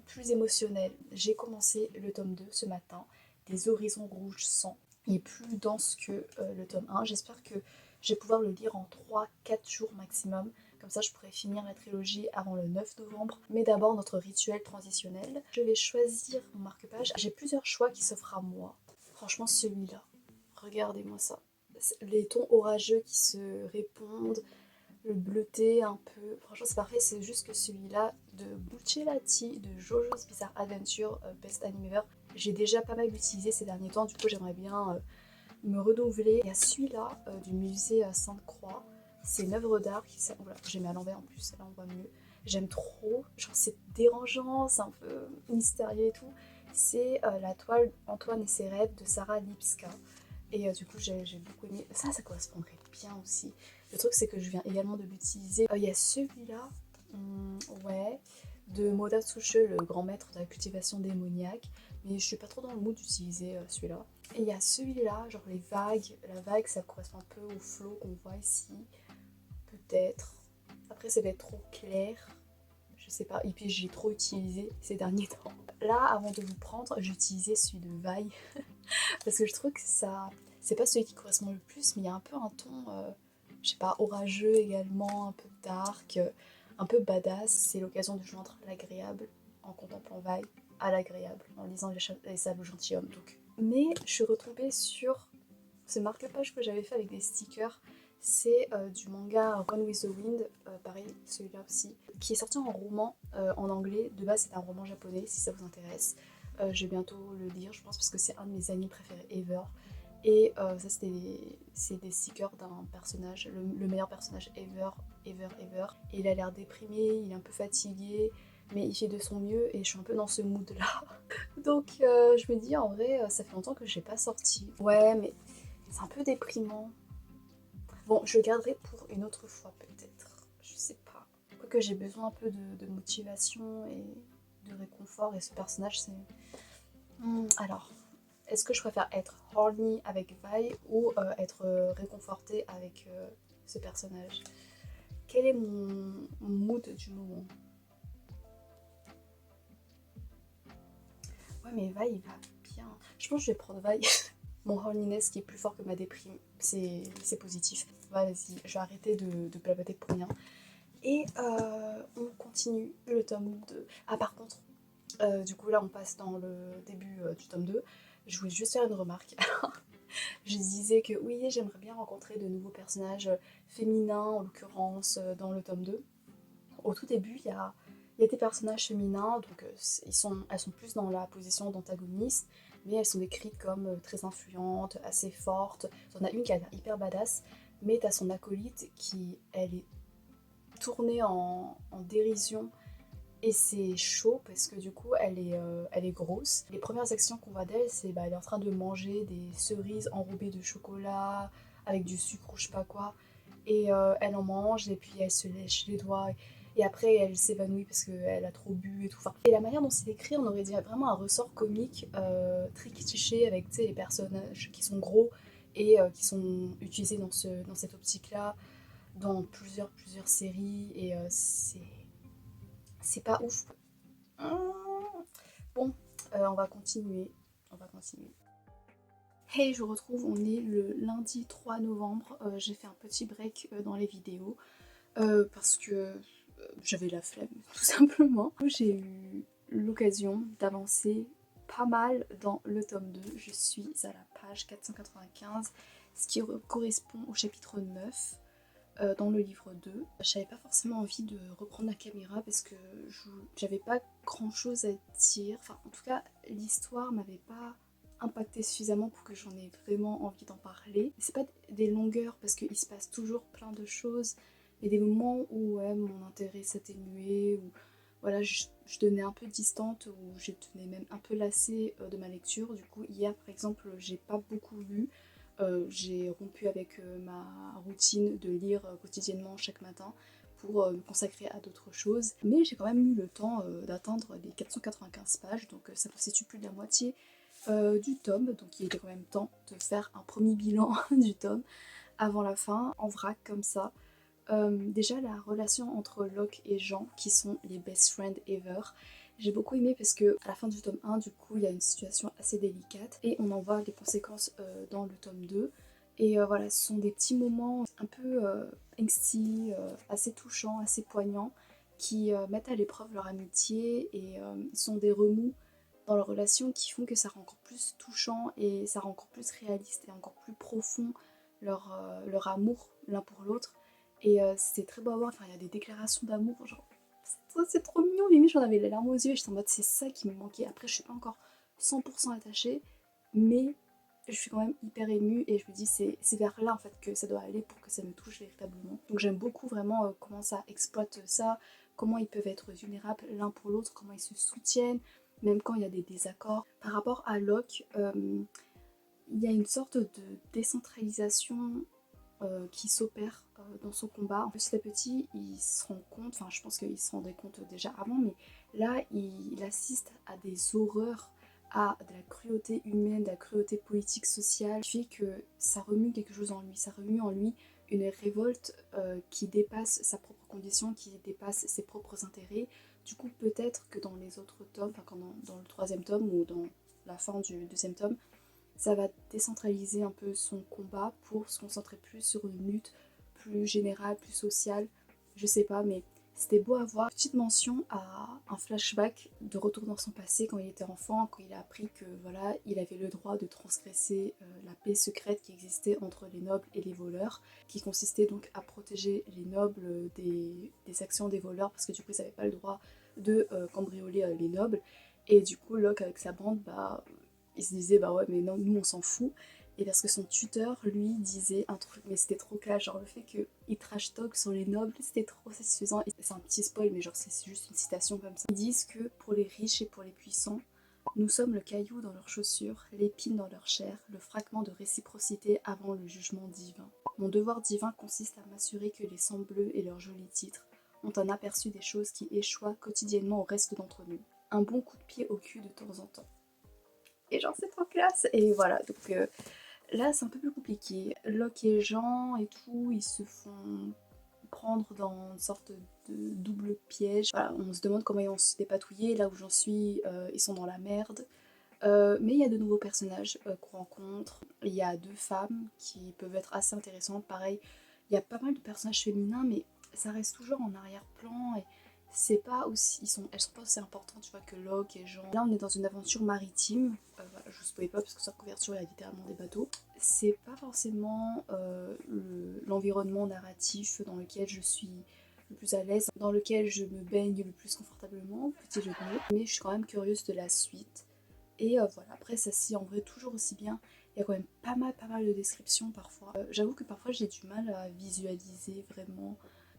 plus émotionnel. J'ai commencé le tome 2 ce matin, Des Horizons Rouges 100. Il est plus dense que le tome 1. J'espère que je vais pouvoir le lire en 3-4 jours maximum. Comme ça, je pourrai finir la trilogie avant le 9 novembre. Mais d'abord, notre rituel transitionnel. Je vais choisir mon marque-page. J'ai plusieurs choix qui s'offrent à moi. Franchement, celui-là. Regardez-moi ça. Les tons orageux qui se répondent, le bleuté un peu. Franchement, c'est parfait. C'est juste que celui-là de Buccellati de JoJo's Bizarre Adventure Best Anime Ever, j'ai déjà pas mal utilisé ces derniers temps. Du coup, j'aimerais bien me renouveler. Il y a celui-là du musée Sainte-Croix. C'est une œuvre d'art qui s'appelle. Oula, j'ai mis à l'envers en plus, là on voit mieux. J'aime trop. Genre, c'est dérangeant, c'est un peu mystérieux et tout. C'est la toile Antoine et ses rêves de Sarah Lipska. Et du coup, j'ai beaucoup aimé. Ça correspondrait bien aussi. Le truc, c'est que je viens également de l'utiliser. Il y a celui-là, ouais, de Moda Tsuche, le grand maître de la cultivation démoniaque. Mais je suis pas trop dans le mood d'utiliser celui-là. Et il y a celui-là, genre les vagues. La vague, ça correspond un peu au flow qu'on voit ici. Peut-être. Après, ça va être trop clair. Je sais pas. Et puis, j'ai trop utilisé ces derniers temps. Là, avant de vous prendre, j'utilisais celui de Vaille. Parce que je trouve que ça... C'est pas celui qui correspond le plus, mais il y a un peu un ton, je sais pas, orageux également, un peu dark, un peu badass. C'est l'occasion de joindre l'agréable en contemplant Vaille à l'agréable, en lisant les sables gentilshommes. Donc. Mais je suis retombée sur ce marque-page que j'avais fait avec des stickers. C'est du manga Run with the Wind, pareil, celui-là aussi, qui est sorti en roman en anglais. De base, c'est un roman japonais, si ça vous intéresse. Je vais bientôt le lire, je pense, parce que c'est un de mes animes préférés ever. Et ça, c'est des stickers d'un personnage, le meilleur personnage ever, ever, ever. Et il a l'air déprimé, il est un peu fatigué, mais il fait de son mieux et je suis un peu dans ce mood-là. Donc je me dis, en vrai, ça fait longtemps que je l'ai pas sorti. Ouais, mais c'est un peu déprimant. Bon, je le garderai pour une autre fois peut-être. Je sais pas. Quoique j'ai besoin un peu de motivation et de réconfort et ce personnage c'est... alors, est-ce que je préfère être horny avec Vi ou être réconfortée avec ce personnage? Quel est mon mood du moment? Ouais mais Vi il va bien. Je pense que je vais prendre Vi. Mon horniness qui est plus fort que ma déprime, c'est positif. Vas-y, je vais arrêter de blablater pour rien. Et on continue le tome 2. Ah par contre, du coup là on passe dans le début du tome 2. Je voulais juste faire une remarque. Je disais que oui, j'aimerais bien rencontrer de nouveaux personnages féminins, en l'occurrence dans le tome 2. Au tout début, il y a des personnages féminins, donc elles sont plus dans la position d'antagoniste, mais elles sont décrites comme très influentes, assez fortes. T'en as une qui a l'air hyper badass, mais t'as son acolyte qui, elle est tournée en dérision. Et c'est chaud parce que du coup elle est grosse. Les premières actions qu'on voit d'elle, c'est elle est en train de manger des cerises enrobées de chocolat avec du sucre ou je sais pas quoi. Et elle en mange et puis elle se lèche les doigts. Et après elle s'évanouit parce qu'elle a trop bu et tout. Enfin, et la manière dont c'est écrit, on aurait dit vraiment un ressort comique très cliché avec les personnages qui sont gros et qui sont utilisés dans cette optique-là dans plusieurs séries. Et c'est pas ouf. Bon, on va continuer. On va continuer. Hey, je vous retrouve, on est le lundi 3 novembre. J'ai fait un petit break dans les vidéos parce que j'avais la flemme, tout simplement. J'ai eu l'occasion d'avancer pas mal dans le tome 2. Je suis à la page 495, ce qui correspond au chapitre 9. Dans le livre 2. J'avais pas forcément envie de reprendre la caméra parce que j'avais pas grand chose à dire. Enfin, en tout cas, l'histoire m'avait pas impacté suffisamment pour que j'en ai vraiment envie d'en parler. C'est pas des longueurs parce qu'il se passe toujours plein de choses, mais des moments où ouais, mon intérêt s'atténuait, ou voilà, je devenais un peu distante, ou je devenais même un peu lassée de ma lecture. Du coup, hier par exemple, j'ai pas beaucoup lu. J'ai rompu avec ma routine de lire quotidiennement chaque matin pour me consacrer à d'autres choses. Mais j'ai quand même eu le temps d'atteindre les 495 pages, donc ça constitue plus de la moitié du tome. Donc il était quand même temps de faire un premier bilan du tome avant la fin, en vrac comme ça. Déjà la relation entre Locke et Jean, qui sont les best friends ever, j'ai beaucoup aimé parce que à la fin du tome 1, du coup, il y a une situation assez délicate et on en voit les conséquences dans le tome 2. Et voilà, ce sont des petits moments un peu angsty, assez touchants, assez poignants, qui mettent à l'épreuve leur amitié et sont des remous dans leur relation qui font que ça rend encore plus touchant et ça rend encore plus réaliste et encore plus profond leur amour l'un pour l'autre. Et c'est très beau à voir, enfin, il y a des déclarations d'amour, genre c'est trop mignon, limite j'en avais les larmes aux yeux et j'étais en mode c'est ça qui me manquait. Après je suis pas encore 100% attachée, mais je suis quand même hyper émue et je me dis c'est vers là en fait que ça doit aller pour que ça me touche véritablement. Donc j'aime beaucoup vraiment comment ça exploite ça, comment ils peuvent être vulnérables l'un pour l'autre, comment ils se soutiennent, même quand il y a des désaccords. Par rapport à Locke, il y a une sorte de décentralisation qui s'opère dans son combat. Petit à petit, il se rend compte, enfin je pense qu'il se rendait compte déjà avant, mais là il assiste à des horreurs, à de la cruauté humaine, de la cruauté politique, sociale, qui fait que ça remue quelque chose en lui, ça remue en lui une révolte qui dépasse sa propre condition, qui dépasse ses propres intérêts. Du coup, peut-être que dans les autres tomes, enfin dans le troisième tome ou dans la fin du deuxième tome, ça va décentraliser un peu son combat pour se concentrer plus sur une lutte plus générale, plus sociale. Je sais pas, mais c'était beau à voir. Petite mention à un flashback de retour dans son passé quand il était enfant, quand il a appris que voilà, il avait le droit de transgresser la paix secrète qui existait entre les nobles et les voleurs, qui consistait donc à protéger les nobles des actions des voleurs, parce que du coup ils n'avaient pas le droit de cambrioler les nobles. Et du coup Locke avec sa bande, bah il se disait bah ouais mais non, nous on s'en fout. Et parce que son tuteur lui disait un truc, mais c'était trop clair, genre le fait qu'il trash talk sur les nobles, c'était trop satisfaisant. Et c'est un petit spoil, mais genre c'est juste une citation comme ça. Ils disent que pour les riches et pour les puissants, nous sommes le caillou dans leurs chaussures, l'épine dans leur chair, le fragment de réciprocité avant le jugement divin. Mon devoir divin consiste à m'assurer que les sangs bleus et leurs jolis titres ont un aperçu des choses qui échouent quotidiennement au reste d'entre nous. Un bon coup de pied au cul de temps en temps. Et genre c'est trop classe. Et voilà, donc là c'est un peu plus compliqué. Locke et Jean et tout, ils se font prendre dans une sorte de double piège. Voilà, on se demande comment ils vont se dépatouiller. Là où j'en suis, ils sont dans la merde. Mais il y a de nouveaux personnages qu'on rencontre. Il y a deux femmes qui peuvent être assez intéressantes. Pareil, il y a pas mal de personnages féminins, mais ça reste toujours en arrière-plan. Et c'est pas aussi, elles sont pas aussi importantes, tu vois, que Locke et Jean. Là, on est dans une aventure maritime. Voilà, je vous spoil pas parce que sur la couverture, il y a littéralement des bateaux. C'est pas forcément l'environnement narratif dans lequel je suis le plus à l'aise, dans lequel je me baigne le plus confortablement, petit jeu de mots. Mais je suis quand même curieuse de la suite. Et voilà, après ça s'y en vrai toujours aussi bien. Il y a quand même pas mal de descriptions parfois. J'avoue que parfois j'ai du mal à visualiser vraiment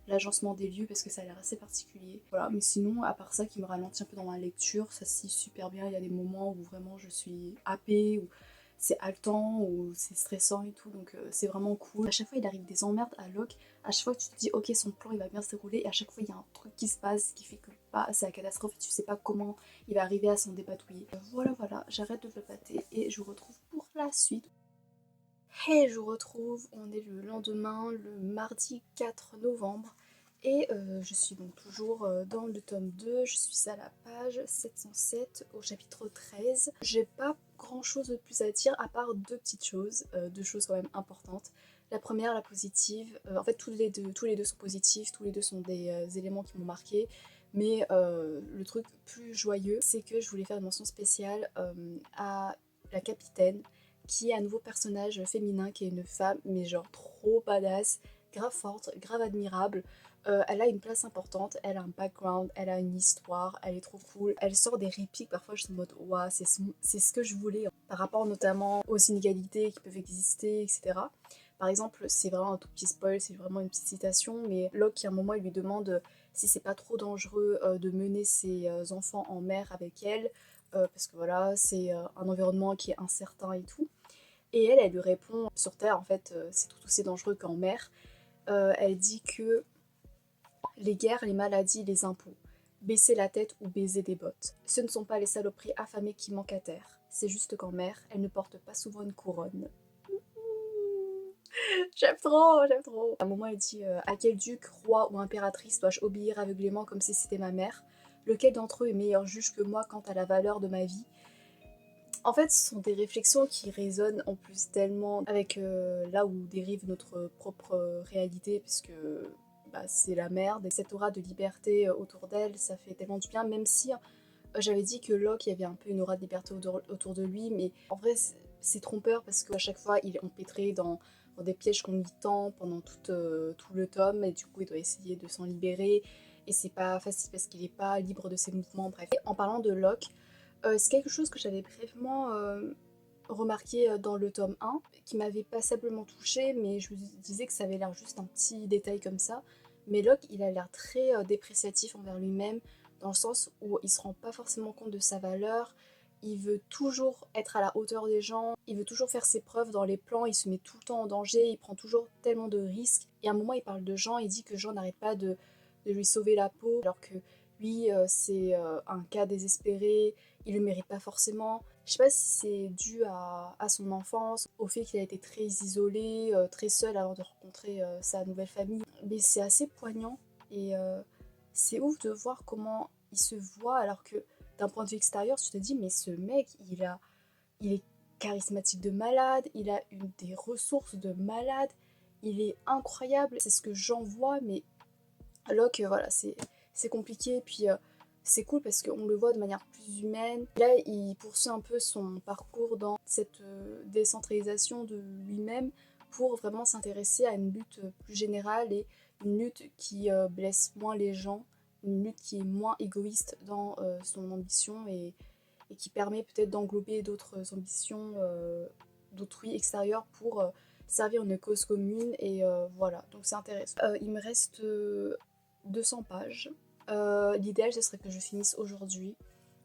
l'agencement des lieux parce que ça a l'air assez particulier. Voilà, mais sinon, à part ça qui me ralentit un peu dans ma lecture, ça se lit super bien. Il y a des moments où vraiment je suis happée, où c'est haletant, où c'est stressant et tout, donc c'est vraiment cool. À chaque fois il arrive des emmerdes à Locke, à chaque fois tu te dis ok son plan il va bien se dérouler, et à chaque fois il y a un truc qui se passe qui fait que bah, c'est la catastrophe et tu sais pas comment il va arriver à s'en dépatouiller. Voilà, j'arrête de papater et je vous retrouve pour la suite. Et je vous retrouve, on est le lendemain, le mardi 4 novembre. Et je suis donc toujours dans le tome 2, je suis à la page 707 au chapitre 13. J'ai pas grand chose de plus à dire à part deux petites choses, deux choses quand même importantes. La première, la positive, en fait tous les deux sont positifs, tous les deux sont des éléments qui m'ont marqué. Mais le truc plus joyeux, c'est que je voulais faire une mention spéciale à la capitaine, qui est un nouveau personnage féminin, qui est une femme, mais genre trop badass, grave forte, grave admirable. Elle a une place importante, elle a un background, elle a une histoire, elle est trop cool. Elle sort des répliques, parfois je suis en mode waouh, c'est ce que je voulais, hein, par rapport notamment aux inégalités qui peuvent exister, etc. Par exemple, c'est vraiment un tout petit spoil, c'est vraiment une petite citation, mais Locke, à un moment, il lui demande si c'est pas trop dangereux de mener ses enfants en mer avec elle, parce que voilà, c'est un environnement qui est incertain et tout. Et elle lui répond, sur Terre, en fait, c'est tout aussi dangereux qu'en mer. Elle dit que les guerres, les maladies, les impôts, baisser la tête ou baiser des bottes, ce ne sont pas les saloperies affamées qui manquent à terre. C'est juste qu'en mer, elles ne portent pas souvent une couronne. J'aime trop, j'aime trop. À un moment, elle dit à quel duc, roi ou impératrice dois-je obéir aveuglément comme si c'était ma mère? Lequel d'entre eux est meilleur juge que moi quant à la valeur de ma vie? En fait, ce sont des réflexions qui résonnent en plus tellement avec là où dérive notre propre réalité, puisque bah, c'est la merde, et cette aura de liberté autour d'elle, ça fait tellement du bien, même si j'avais dit que Locke, il y avait un peu une aura de liberté autour de lui, mais en vrai, c'est trompeur, parce qu'à chaque fois, il est empêtré dans des pièges qu'on lui tend pendant tout le tome, et du coup, il doit essayer de s'en libérer, et c'est pas facile parce qu'il est pas libre de ses mouvements, bref. Et en parlant de Locke, c'est quelque chose que j'avais brièvement remarqué dans le tome 1, qui m'avait passablement touchée, mais je me disais que ça avait l'air juste un petit détail comme ça. Mais Locke, il a l'air très dépréciatif envers lui-même, dans le sens où il se rend pas forcément compte de sa valeur, il veut toujours être à la hauteur des gens, il veut toujours faire ses preuves dans les plans, il se met tout le temps en danger, il prend toujours tellement de risques. Et à un moment, il parle de Jean, il dit que Jean n'arrête pas de lui sauver la peau, alors que lui, c'est un cas désespéré, il le mérite pas forcément. Je sais pas si c'est dû à son enfance, au fait qu'il a été très isolé, très seul avant de rencontrer sa nouvelle famille. Mais c'est assez poignant et c'est ouf de voir comment il se voit alors que d'un point de vue extérieur, tu te dis mais ce mec, il est charismatique de malade, il a une des ressources de malade, il est incroyable, c'est ce que j'en vois, mais Locke, voilà, c'est compliqué, puis c'est cool parce qu'on le voit de manière plus humaine. Là, il poursuit un peu son parcours dans cette décentralisation de lui-même pour vraiment s'intéresser à une lutte plus générale et une lutte qui blesse moins les gens, une lutte qui est moins égoïste dans son ambition et qui permet peut-être d'englober d'autres ambitions d'autrui extérieures pour servir une cause commune et voilà, donc c'est intéressant. Il me reste 200 pages. L'idéal ce serait que je finisse aujourd'hui.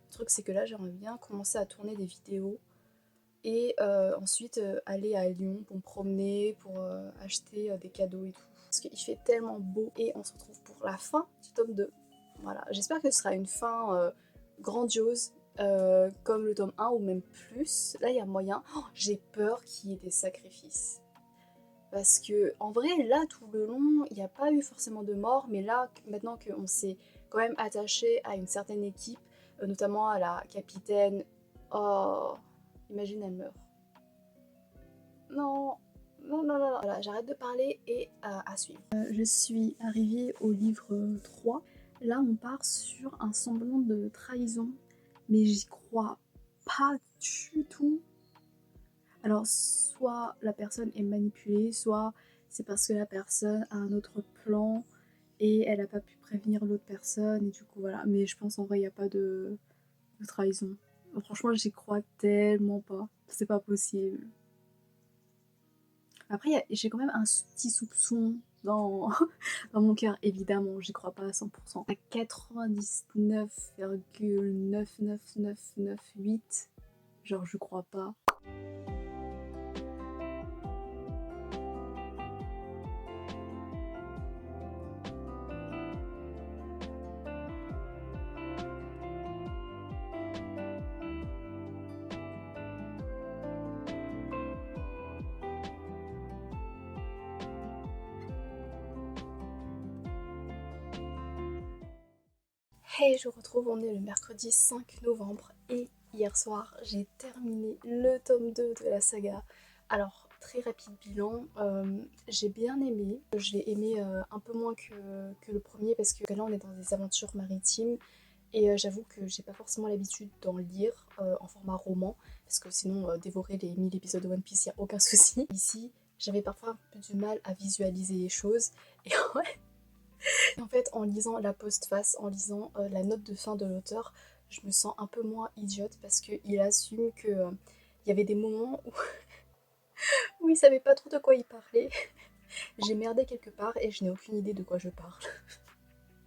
Le truc c'est que là j'aimerais bien commencer à tourner des vidéos et ensuite aller à Lyon pour me promener, pour acheter des cadeaux et tout. Parce qu'il fait tellement beau et on se retrouve pour la fin du tome 2. Voilà, j'espère que ce sera une fin grandiose comme le tome 1 ou même plus. Là il y a moyen. Oh, j'ai peur qu'il y ait des sacrifices. Parce que en vrai, là, tout le long, il n'y a pas eu forcément de mort, mais là, maintenant qu'on s'est quand même attaché à une certaine équipe, notamment à la capitaine, oh, imagine elle meurt. Non, non, non, non, non. Voilà, j'arrête de parler et à suivre. Je suis arrivée au livre 3. Là, on part sur un semblant de trahison, mais j'y crois pas du tout. Alors, soit la personne est manipulée, soit c'est parce que la personne a un autre plan et elle n'a pas pu prévenir l'autre personne, et du coup voilà. Mais je pense en vrai, il n'y a pas de trahison. Franchement, j'y crois tellement pas. C'est pas possible. Après, j'ai quand même un petit soupçon dans, dans mon cœur, évidemment, j'y crois pas à 100%. À 99,99998, genre je crois pas. Hey, je vous retrouve, on est le mercredi 5 novembre et hier soir j'ai terminé le tome 2 de la saga. Alors, très rapide bilan, j'ai bien aimé. Je l'ai aimé un peu moins que le premier parce que là on est dans des aventures maritimes et j'avoue que j'ai pas forcément l'habitude d'en lire en format roman parce que sinon dévorer les 1000 épisodes de One Piece, y a aucun souci. Ici, j'avais parfois un peu du mal à visualiser les choses et en fait, en lisant la postface, en lisant la note de fin de l'auteur, je me sens un peu moins idiote parce qu'il assume que il y avait des moments où il savait pas trop de quoi il parlait. J'ai merdé quelque part et je n'ai aucune idée de quoi je parle.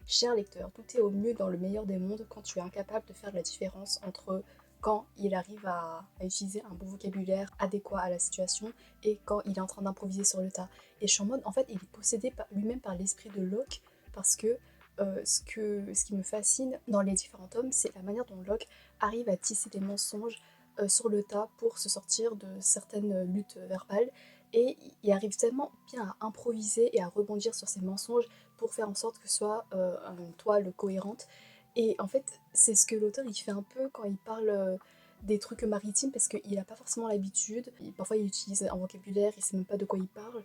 Cher lecteur, tout est au mieux dans le meilleur des mondes quand tu es incapable de faire la différence entre quand il arrive à utiliser un bon vocabulaire adéquat à la situation et quand il est en train d'improviser sur le tas. Et je suis en mode, en fait, il est possédé lui-même par l'esprit de Locke parce que ce qui me fascine dans les différents tomes, c'est la manière dont Locke arrive à tisser des mensonges sur le tas pour se sortir de certaines luttes verbales. Et il arrive tellement bien à improviser et à rebondir sur ces mensonges pour faire en sorte que ce soit une toile cohérente. Et en fait, c'est ce que l'auteur il fait un peu quand il parle des trucs maritimes parce qu'il n'a pas forcément l'habitude. Parfois, il utilise un vocabulaire, il sait même pas de quoi il parle.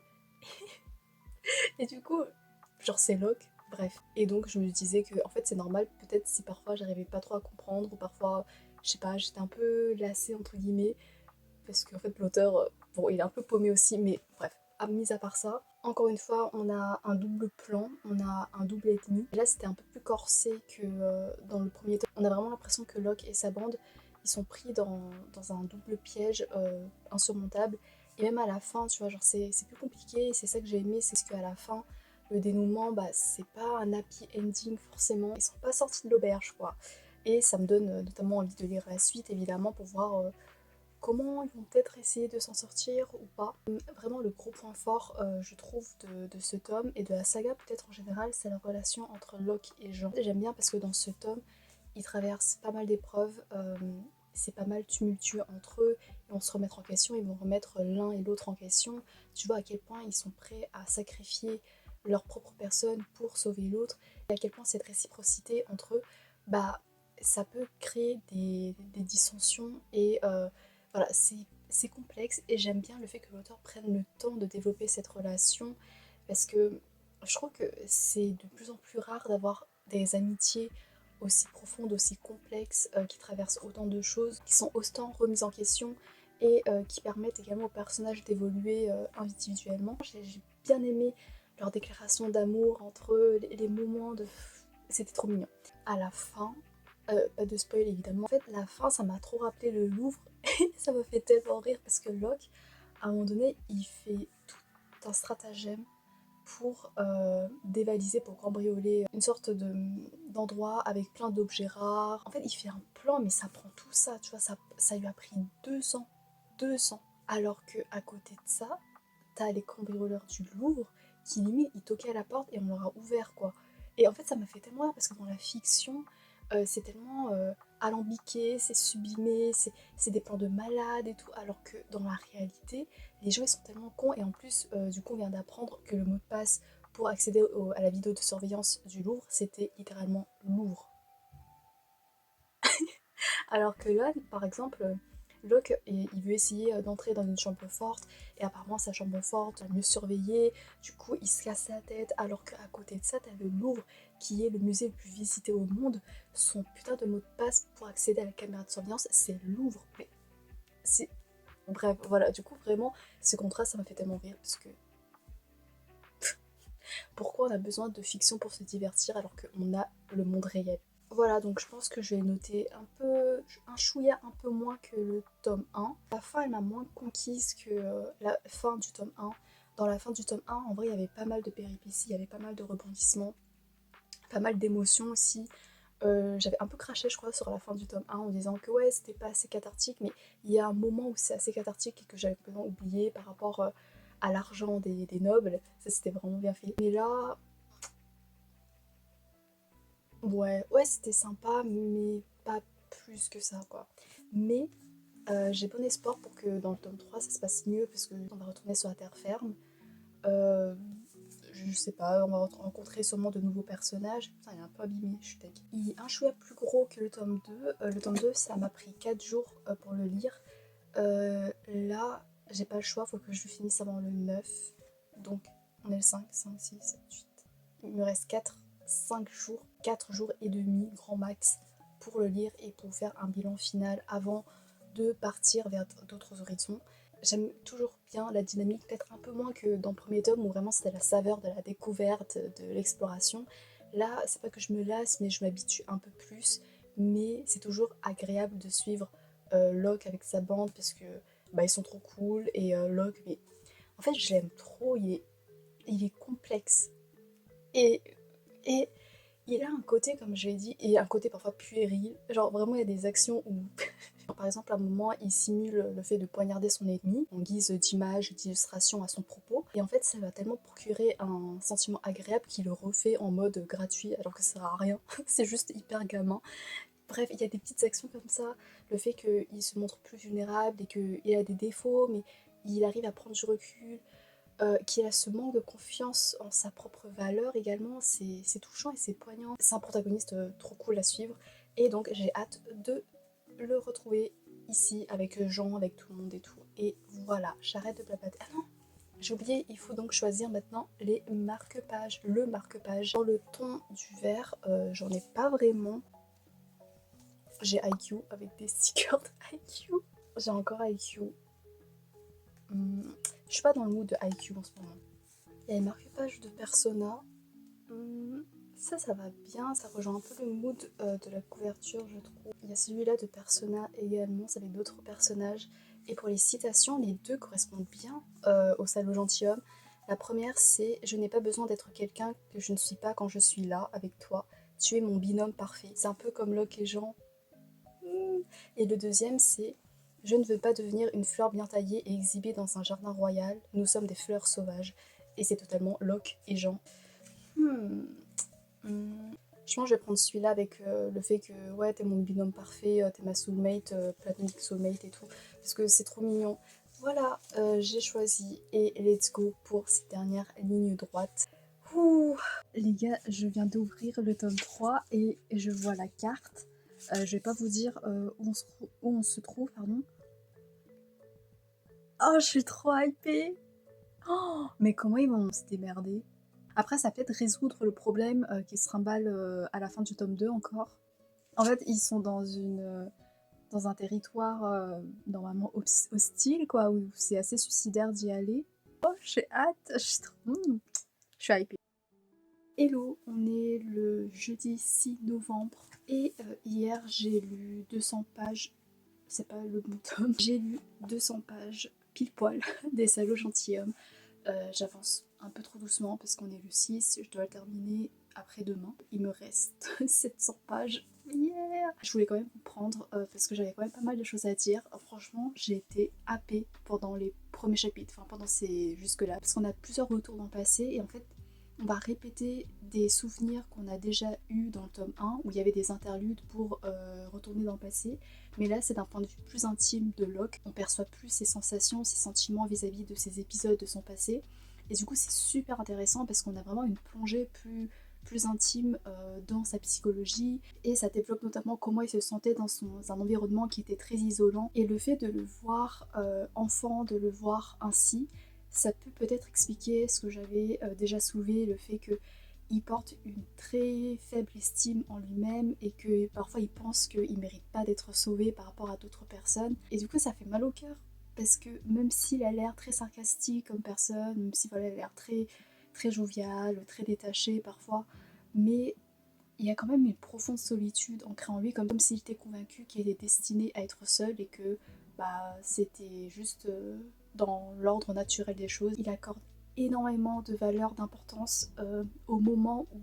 Et du coup, genre, c'est Locke. Bref. Et donc, je me disais que en fait, c'est normal, peut-être si parfois j'arrivais pas trop à comprendre, ou parfois, je sais pas, j'étais un peu lassée, entre guillemets, parce qu'en fait, l'auteur, bon, il est un peu paumé aussi, mais bref. Mis à part ça, encore une fois, on a un double plan, on a un double ennemi. Là, c'était un peu plus corsé que dans le premier tome. On a vraiment l'impression que Locke et sa bande, ils sont pris dans un double piège insurmontable. Et même à la fin, tu vois, genre c'est plus compliqué, c'est ça que j'ai aimé, c'est qu'à la fin, le dénouement, bah c'est pas un happy ending forcément. Ils sont pas sortis de l'auberge, quoi. Et ça me donne notamment envie de lire la suite, évidemment, pour voir comment ils vont peut-être essayer de s'en sortir ou pas. Vraiment le gros point fort je trouve de ce tome et de la saga peut-être en général, c'est la relation entre Locke et Jean. J'aime bien parce que dans ce tome, il traverse pas mal d'épreuves, c'est pas mal tumultueux entre eux, ils vont se remettre en question, ils vont remettre l'un et l'autre en question. Tu vois à quel point ils sont prêts à sacrifier leur propre personne pour sauver l'autre, et à quel point cette réciprocité entre eux, bah ça peut créer des dissensions et voilà, c'est complexe et j'aime bien le fait que l'auteur prenne le temps de développer cette relation parce que je trouve que c'est de plus en plus rare d'avoir des amitiés aussi profondes, aussi complexes, qui traversent autant de choses, qui sont autant remises en question et qui permettent également aux personnages d'évoluer individuellement. J'ai bien aimé leur déclaration d'amour entre eux, les moments de... C'était trop mignon. À la fin, pas de spoil évidemment, en fait la fin ça m'a trop rappelé le Louvre et ça m'a fait tellement rire parce que Locke, à un moment donné, il fait tout un stratagème pour dévaliser, pour cambrioler une sorte d'endroit avec plein d'objets rares. En fait, il fait un plan, mais ça prend tout ça, tu vois, ça lui a pris 200. 200. Alors que à côté de ça, t'as les cambrioleurs du Louvre qui limite, ils toquaient à la porte et on leur a ouvert, quoi. Et en fait, ça m'a fait tellement rire parce que dans la fiction, c'est tellement alambiqué, c'est sublimé, c'est des plans de malade et tout, alors que dans la réalité, les gens ils sont tellement cons et en plus, du coup, on vient d'apprendre que le mot de passe pour accéder à la vidéo de surveillance du Louvre, c'était littéralement Louvre. Alors que là, par exemple, Locke, il veut essayer d'entrer dans une chambre forte, et apparemment sa chambre forte est mieux surveillée, du coup il se casse la tête, alors qu'à côté de ça, t'as le Louvre, qui est le musée le plus visité au monde, son putain de mot de passe pour accéder à la caméra de surveillance, c'est le Louvre. Mais c'est... Bref, voilà, du coup vraiment, ce contraste, ça m'a fait tellement rire, parce que pourquoi on a besoin de fiction pour se divertir alors qu'on a le monde réel? Voilà, donc je pense que je vais noter un chouïa un peu moins que le tome 1. La fin, elle m'a moins conquise que la fin du tome 1. Dans la fin du tome 1, en vrai, il y avait pas mal de péripéties, il y avait pas mal de rebondissements, pas mal d'émotions aussi. J'avais un peu craché, je crois, sur la fin du tome 1 en disant que ouais, c'était pas assez cathartique, mais il y a un moment où c'est assez cathartique et que j'avais complètement oublié par rapport à l'argent des nobles. Ça, c'était vraiment bien fait. Mais là, ouais, c'était sympa, mais pas plus que ça, quoi. Mais j'ai bon espoir pour que dans le tome 3 ça se passe mieux, parce que on va retourner sur la terre ferme. Euh, je sais pas, on va rencontrer sûrement de nouveaux personnages. Putain, il est un peu abîmé, je suis deg. Il est un chouïa plus gros que le tome 2. Le tome 2, ça m'a pris 4 jours pour le lire. Là, j'ai pas le choix, faut que je le finisse avant le 9. Donc, on est le 5, 6, 7, 8. Il me reste 5 jours, 4 jours et demi, grand max, pour le lire et pour faire un bilan final avant de partir vers d'autres horizons. J'aime toujours bien la dynamique, peut-être un peu moins que dans le premier tome où vraiment c'était la saveur de la découverte, de l'exploration. Là, c'est pas que je me lasse, mais je m'habitue un peu plus. Mais c'est toujours agréable de suivre Locke avec sa bande parce que bah, ils sont trop cool. Et Locke, mais en fait, je l'aime trop. Il est complexe. Et, et il a un côté, comme je l'ai dit, et un côté parfois puéril. Genre vraiment, il y a des actions où, par exemple, à un moment, il simule le fait de poignarder son ennemi en guise d'image, d'illustration à son propos. Et en fait, ça va tellement procurer un sentiment agréable qu'il le refait en mode gratuit, alors que ça sert à rien. C'est juste hyper gamin. Bref, il y a des petites actions comme ça. Le fait qu'il se montre plus vulnérable et qu'il a des défauts, mais il arrive à prendre du recul, qui a ce manque de confiance en sa propre valeur également, c'est touchant et c'est poignant. C'est un protagoniste trop cool à suivre et donc j'ai hâte de le retrouver ici avec Jean, avec tout le monde et tout. Et voilà, j'arrête de blabater. Ah non, j'ai oublié, il faut donc choisir maintenant les marque-pages. Le marque-page. Dans le ton du vert, j'en ai pas vraiment. J'ai IQ avec des stickers de IQ. J'ai encore IQ. Je suis pas dans le mood de IQ en ce moment. Il y a les marque-pages de Persona. Hmm, ça va bien, ça rejoint un peu le mood de la couverture, je trouve. Il y a celui-là de Persona également, ça avec d'autres personnages. Et pour les citations, les deux correspondent bien au salaud gentilhomme. La première, c'est Je n'ai pas besoin d'être quelqu'un que je ne suis pas quand je suis là avec toi. Tu es mon binôme parfait. C'est un peu comme Locke et Jean. Et le deuxième, c'est Je ne veux pas devenir une fleur bien taillée et exhibée dans un jardin royal. Nous sommes des fleurs sauvages. Et c'est totalement Locke et Jean. Hmm. Hmm. Je pense que je vais prendre celui-là avec le fait que ouais, t'es mon binôme parfait, t'es ma soulmate, platonic soulmate et tout, parce que c'est trop mignon. Voilà, j'ai choisi et let's go pour cette dernière ligne droite. Ouh. Les gars, je viens d'ouvrir le tome 3 et je vois la carte. Je vais pas vous dire où on se trouve, pardon. Oh, je suis trop hypée! Oh, mais comment ils vont se démerder? Après, ça va peut-être résoudre le problème qui se trimballe à la fin du tome 2 encore. En fait, ils sont dans un territoire normalement hostile, quoi, où c'est assez suicidaire d'y aller. Oh, j'ai hâte, je suis hypée. Hello, on est le jeudi 6 novembre et hier j'ai lu 200 pages, c'est pas le bon tome, j'ai lu 200 pages pile poil des salauds gentilshommes. J'avance un peu trop doucement parce qu'on est le 6, je dois le terminer après-demain. Il me reste 700 pages. Yeah. Je voulais quand même vous prendre parce que j'avais quand même pas mal de choses à dire. Franchement, j'ai été happée pendant les premiers chapitres, enfin pendant ces jusque-là, parce qu'on a plusieurs retours dans le passé et en fait, on va répéter des souvenirs qu'on a déjà eus dans le tome 1 où il y avait des interludes pour retourner dans le passé. Mais là, c'est d'un point de vue plus intime de Locke. On perçoit plus ses sensations, ses sentiments vis-à-vis de ces épisodes de son passé. Et du coup, c'est super intéressant parce qu'on a vraiment une plongée plus intime dans sa psychologie. Et ça développe notamment comment il se sentait dans un environnement qui était très isolant. Et le fait de le voir enfant, de le voir ainsi, ça peut peut-être expliquer ce que j'avais déjà soulevé, le fait que il porte une très faible estime en lui-même et que parfois il pense qu'il mérite pas d'être sauvé par rapport à d'autres personnes. Et du coup, ça fait mal au cœur parce que même s'il a l'air très sarcastique comme personne, même s'il voilà, il a l'air très jovial, très détaché parfois, mais il y a quand même une profonde solitude ancrée en lui, comme s'il était convaincu qu'il était destiné à être seul et que c'était juste dans l'ordre naturel des choses. Il accorde énormément de valeur, d'importance au moment où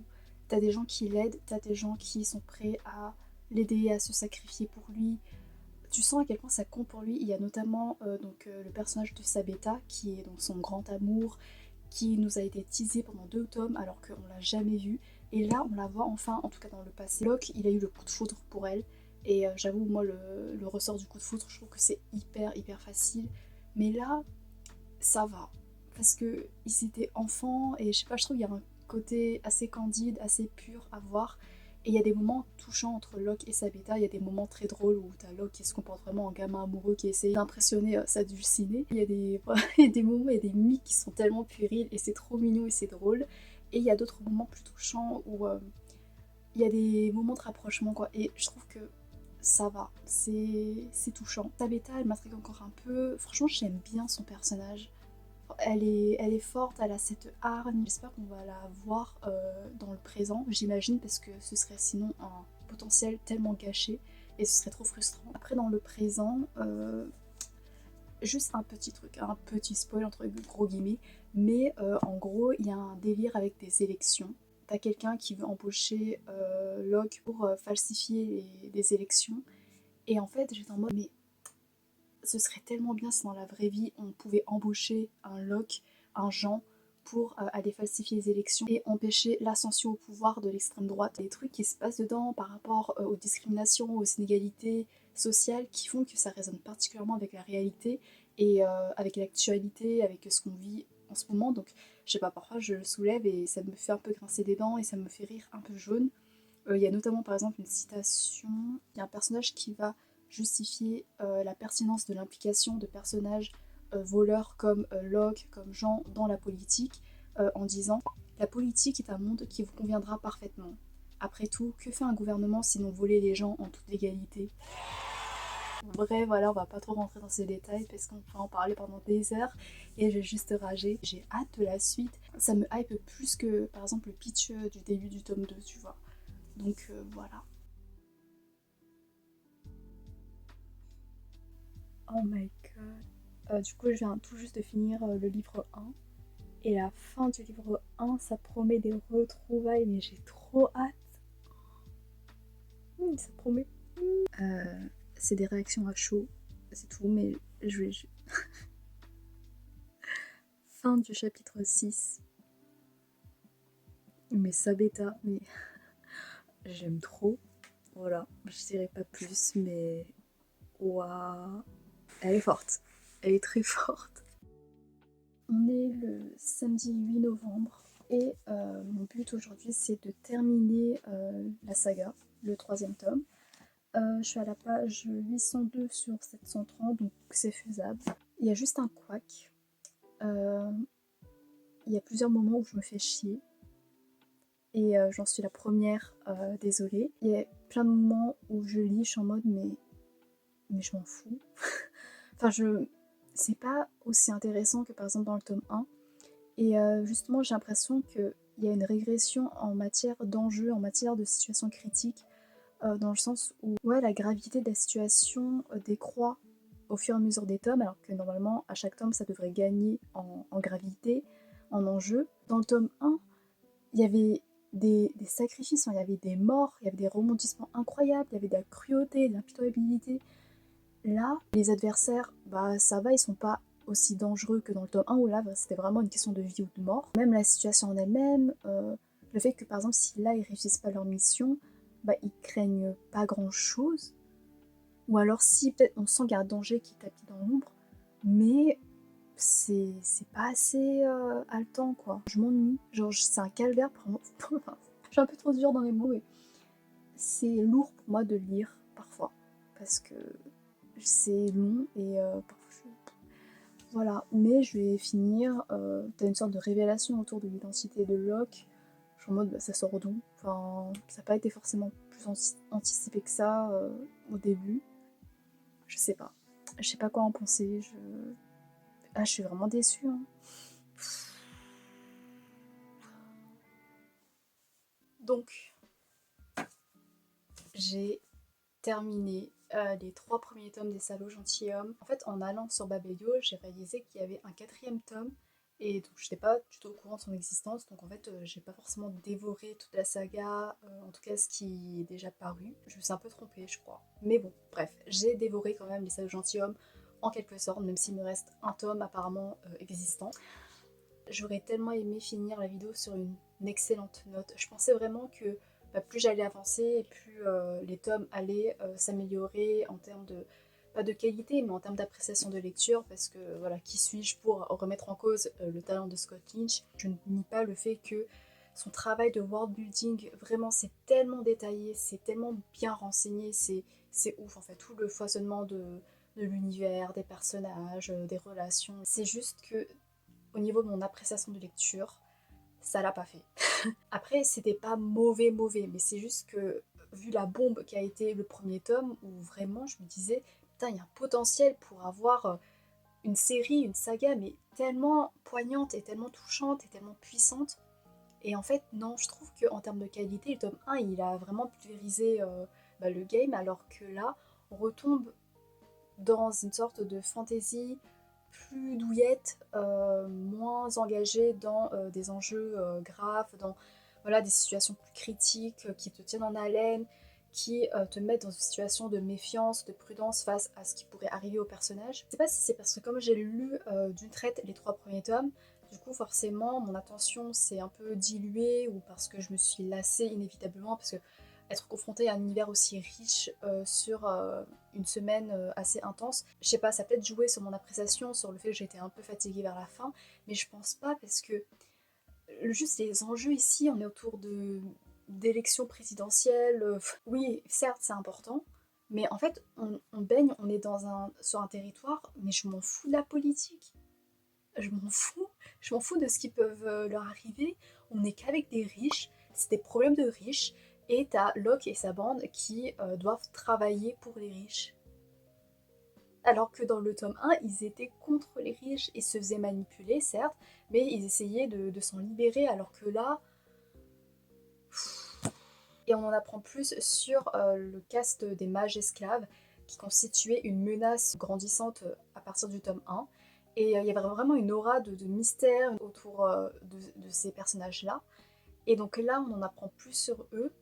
t'as des gens qui l'aident, t'as des gens qui sont prêts à l'aider, à se sacrifier pour lui. Tu sens à quel point ça compte pour lui. Il y a notamment le personnage de Sabeta qui est donc son grand amour, qui nous a été teasé pendant 2 tomes alors qu'on l'a jamais vu. Et là, on la voit enfin, en tout cas dans le passé. Locke, il a eu le coup de foudre pour elle. Et j'avoue, moi, le ressort du coup de foudre, je trouve que c'est hyper facile. Mais là, ça va. Parce que ils étaient enfants et je sais pas, je trouve qu'il y a un côté assez candide, assez pur à voir. Et il y a des moments touchants entre Locke et Sabeta. Il y a des moments très drôles où t'as Locke qui se comporte vraiment en gamin amoureux qui essaie d'impressionner sa dulcinée. Il y a il y a des moments et des mimiques qui sont tellement puériles et c'est trop mignon et c'est drôle. Et il y a d'autres moments plus touchants où il y a des moments de rapprochement quoi. Et je trouve que ça va, c'est touchant. Sabeta, elle m'intrigue encore un peu. Franchement, j'aime bien son personnage. Elle est forte, elle a cette hargne. J'espère qu'on va la voir dans le présent, j'imagine, parce que ce serait sinon un potentiel tellement gâché et ce serait trop frustrant. Après, dans le présent, juste un petit truc, un petit spoil entre gros guillemets, mais en gros, il y a un délire avec des élections. T'as quelqu'un qui veut embaucher Locke pour falsifier les élections. Et en fait, j'étais en mode, mais ce serait tellement bien si dans la vraie vie on pouvait embaucher un Locke, un Jean pour aller falsifier les élections et empêcher l'ascension au pouvoir de l'extrême droite. Les trucs qui se passent dedans par rapport aux discriminations, aux inégalités sociales qui font que ça résonne particulièrement avec la réalité et avec l'actualité, avec ce qu'on vit en ce moment. Donc je sais pas, parfois je le soulève et ça me fait un peu grincer des dents et ça me fait rire un peu jaune. Il y a notamment par exemple une citation, il y a un personnage qui va justifier la pertinence de l'implication de personnages voleurs comme Locke, comme Jean dans la politique, en disant la politique est un monde qui vous conviendra parfaitement. Après tout, que fait un gouvernement sinon voler les gens en toute légalité? Bref, voilà, on va pas trop rentrer dans ces détails parce qu'on peut en parler pendant des heures et je vais juste rager. J'ai hâte de la suite. Ça me hype plus que par exemple le pitch du début du tome 2, tu vois. Donc voilà. Oh my god. Du coup, je viens tout juste de finir le livre 1. Et la fin du livre 1, ça promet des retrouvailles, mais j'ai trop hâte. Ça promet. C'est des réactions à chaud, c'est tout, mais je vais. Fin du chapitre 6. Mais Sabeta, mais. j'aime trop. Voilà, je dirais pas plus, mais waouh, elle est forte. Elle est très forte. On est le samedi 8 novembre et mon but aujourd'hui c'est de terminer la saga, le troisième tome. Je suis à la page 802 sur 730, donc c'est faisable. Il y a juste un couac. Il y a plusieurs moments où je me fais chier. Et j'en suis la première désolée. Il y a plein de moments où je lis, je suis en mode mais je m'en fous. Enfin, c'est pas aussi intéressant que par exemple dans le tome 1. Et justement, j'ai l'impression qu'il y a une régression en matière d'enjeux, en matière de situations critiques, dans le sens où ouais, la gravité de la situation décroît au fur et à mesure des tomes, alors que normalement, à chaque tome, ça devrait gagner en gravité, en enjeu. Dans le tome 1, il y avait des sacrifices, il y avait des morts, il y avait des rebondissements incroyables, il y avait de la cruauté, de l'impitoyabilité. Là, les adversaires, bah ça va, ils sont pas aussi dangereux que dans le tome 1 où là, bah, c'était vraiment une question de vie ou de mort. Même la situation en elle-même, le fait que par exemple, si là, ils réussissent pas leur mission, bah ils craignent pas grand-chose. Ou alors si peut-être on sent qu'il y a un danger qui tapit dans l'ombre, mais c'est pas assez haletant quoi. Je m'ennuie, genre c'est un calvaire pour moi. Je suis un peu trop dure dans les mots et c'est lourd pour moi de lire parfois parce que c'est long et parfois voilà, mais je vais finir. T'as une sorte de révélation autour de l'identité de Locke. Je suis en mode, bah, ça sort d'où? Enfin, ça n'a pas été forcément plus anticipé que ça au début. Je sais pas. Je sais pas quoi en penser. Ah, je suis vraiment déçue. Hein. Donc, j'ai terminé les 3 premiers tomes des Salauds Gentilshommes. En fait, en allant sur Babelio, j'ai réalisé qu'il y avait un 4e tome et donc je n'étais pas du tout au courant de son existence. Donc en fait, j'ai pas forcément dévoré toute la saga, en tout cas ce qui est déjà paru. Je me suis un peu trompée, je crois. Mais bon, bref, j'ai dévoré quand même les Salauds Gentilshommes en quelque sorte, même s'il me reste un tome apparemment existant. J'aurais tellement aimé finir la vidéo sur une excellente note. Je pensais vraiment que bah, plus j'allais avancer et plus les tomes allaient s'améliorer en termes de, pas de qualité, mais en termes d'appréciation de lecture, parce que voilà, qui suis-je pour remettre en cause le talent de Scott Lynch. Je ne nie pas le fait que son travail de world building, vraiment c'est tellement détaillé, c'est tellement bien renseigné, c'est ouf en fait, tout le foisonnement de l'univers, des personnages, des relations. C'est juste que au niveau de mon appréciation de lecture, ça l'a pas fait. Après, c'était pas mauvais, mais c'est juste que, vu la bombe qui a été le premier tome, où vraiment je me disais, putain, il y a un potentiel pour avoir une série, une saga, mais tellement poignante et tellement touchante et tellement puissante. Et en fait, non, je trouve qu'en termes de qualité, le tome 1, il a vraiment pulvérisé bah, le game, alors que là, on retombe dans une sorte de fantasy plus douillette, moins engagée dans des enjeux graves, dans voilà, des situations plus critiques qui te tiennent en haleine, qui te mettent dans une situation de méfiance, de prudence face à ce qui pourrait arriver au personnage. Je sais pas si c'est parce que comme j'ai lu d'une traite les 3 premiers tomes, du coup forcément mon attention s'est un peu diluée ou parce que je me suis lassée inévitablement parce que être confrontée à un univers aussi riche sur une semaine assez intense. Je sais pas, ça a peut-être joué sur mon appréciation, sur le fait que j'étais un peu fatiguée vers la fin, mais je pense pas parce que juste les enjeux ici, on est autour d'élections présidentielles. Oui, certes, c'est important, mais en fait, on baigne, on est sur un territoire, mais je m'en fous de la politique. Je m'en fous de ce qui peut leur arriver. On n'est qu'avec des riches, c'est des problèmes de riches, et t'as Locke et sa bande qui doivent travailler pour les riches. Alors que dans le tome 1, ils étaient contre les riches et se faisaient manipuler, certes, mais ils essayaient de s'en libérer, alors que là... Et on en apprend plus sur le caste des mages esclaves, qui constituait une menace grandissante à partir du tome 1. Et il y avait vraiment une aura de mystère autour de ces personnages-là. Et donc là, on en apprend plus sur eux.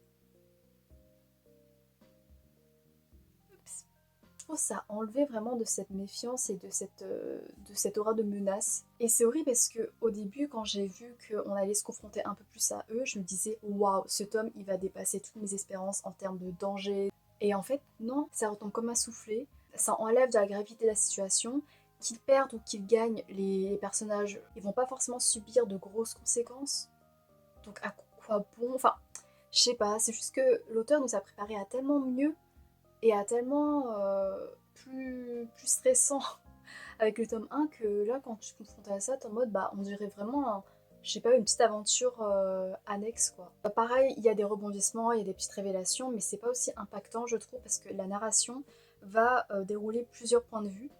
Je trouve que ça a enlevé vraiment de cette méfiance et de cette aura de menace. Et c'est horrible parce que au début, quand j'ai vu qu'on allait se confronter un peu plus à eux, je me disais waouh, ce tome il va dépasser toutes mes espérances en termes de danger. Et en fait, non, ça retombe comme un soufflé. Ça enlève de la gravité de la situation. Qu'ils perdent ou qu'ils gagnent, les personnages, ils vont pas forcément subir de grosses conséquences. Donc à quoi bon? Enfin, je sais pas, c'est juste que l'auteur nous a préparé à tellement mieux et à tellement plus stressant avec le tome 1 que là, quand tu te confrontes à ça, t'es en mode, bah, on dirait vraiment, je sais pas, une petite aventure annexe, quoi. Pareil, il y a des rebondissements, il y a des petites révélations, mais c'est pas aussi impactant, je trouve, parce que la narration va dérouler plusieurs points de vue.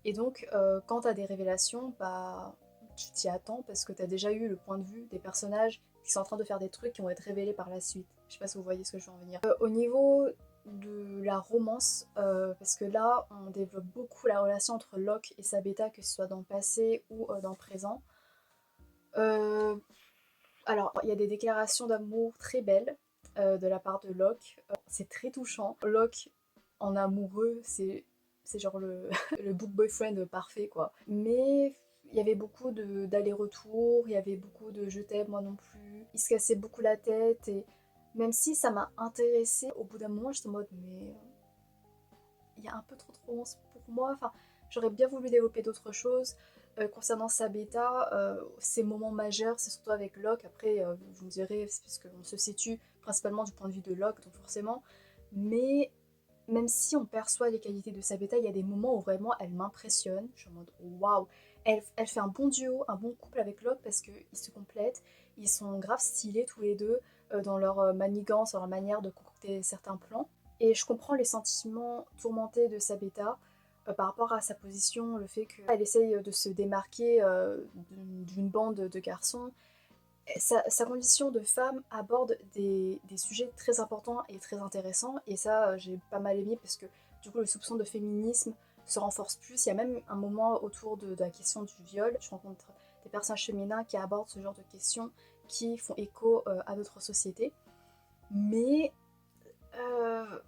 Et donc, quand t'as des révélations, bah, tu t'y attends parce que t'as déjà eu le point de vue des personnages qui sont en train de faire des trucs qui vont être révélés par la suite. Je sais pas si vous voyez ce que je veux en venir. Au niveau de la romance, parce que là, on développe beaucoup la relation entre Locke et sa bêta, que ce soit dans le passé ou dans le présent. Euh, alors, il y a des déclarations d'amour très belles de la part de Locke. C'est très touchant. Locke, en amoureux, c'est genre le book boyfriend parfait, quoi. Mais il y avait beaucoup d'allers-retours, il y avait beaucoup de je t'aime, moi non plus. Il se cassait beaucoup la tête et même si ça m'a intéressée, au bout d'un moment, j'étais en mode mais il y a un peu trop de romance pour moi. Enfin, j'aurais bien voulu développer d'autres choses. Concernant sa bêta, ses moments majeurs, c'est surtout avec Locke. Après, vous me direz, c'est parce qu'on se situe principalement du point de vue de Locke, donc forcément. Mais même si on perçoit les qualités de sa bêta, il y a des moments où vraiment elle m'impressionne. Je suis en mode waouh! Elle fait un bon duo, un bon couple avec Locke parce qu'ils se complètent. Ils sont grave stylés tous les deux dans leur manigance, dans leur manière de concocter certains plans. Et je comprends les sentiments tourmentés de sa bêta par rapport à sa position, le fait qu'elle essaye de se démarquer d'une bande de garçons. Sa condition de femme aborde des sujets très importants et très intéressants, et ça j'ai pas mal aimé parce que du coup le soupçon de féminisme se renforce plus. Il y a même un moment autour de la question du viol. Je rencontre des personnages féminins qui abordent ce genre de questions qui font écho à notre société. Mais euh,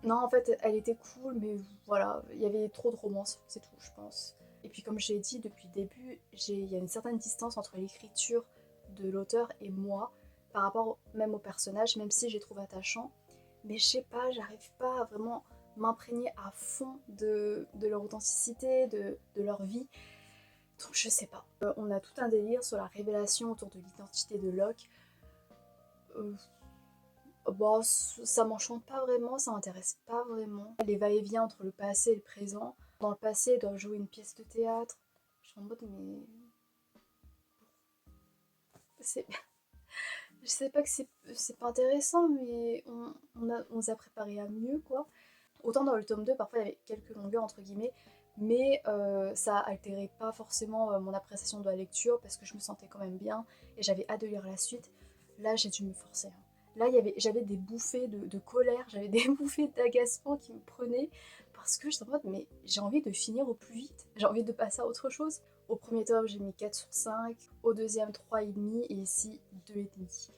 non, en fait, elle était cool, mais voilà, il y avait trop de romance, c'est tout, je pense. Et puis, comme j'ai dit depuis le début, il y a une certaine distance entre l'écriture de l'auteur et moi, par rapport même au personnage, même si je les trouve attachants. Mais je sais pas, j'arrive pas à vraiment m'imprégner à fond de leur authenticité, de leur vie. Donc, je sais pas. On a tout un délire sur la révélation autour de l'identité de Locke. Euh, Bon, ça m'enchante pas vraiment, ça m'intéresse pas vraiment. Les va-et-vient entre le passé et le présent. Dans le passé, ils doivent jouer une pièce de théâtre. Je suis en mode, mais. C'est... Je sais pas que c'est pas intéressant, mais on nous a préparé à mieux, quoi. Autant dans le tome 2, parfois il y avait quelques longueurs, entre guillemets, mais ça altérait pas forcément mon appréciation de la lecture parce que je me sentais quand même bien et j'avais hâte de lire la suite. Là, j'ai dû me forcer, hein. Là, j'avais des bouffées de colère, j'avais des bouffées d'agacement qui me prenaient parce que j'étais en mode, mais j'ai envie de finir au plus vite, j'ai envie de passer à autre chose. Au premier tome, j'ai mis 4 sur 5, au deuxième, 3,5 et ici, 2,5.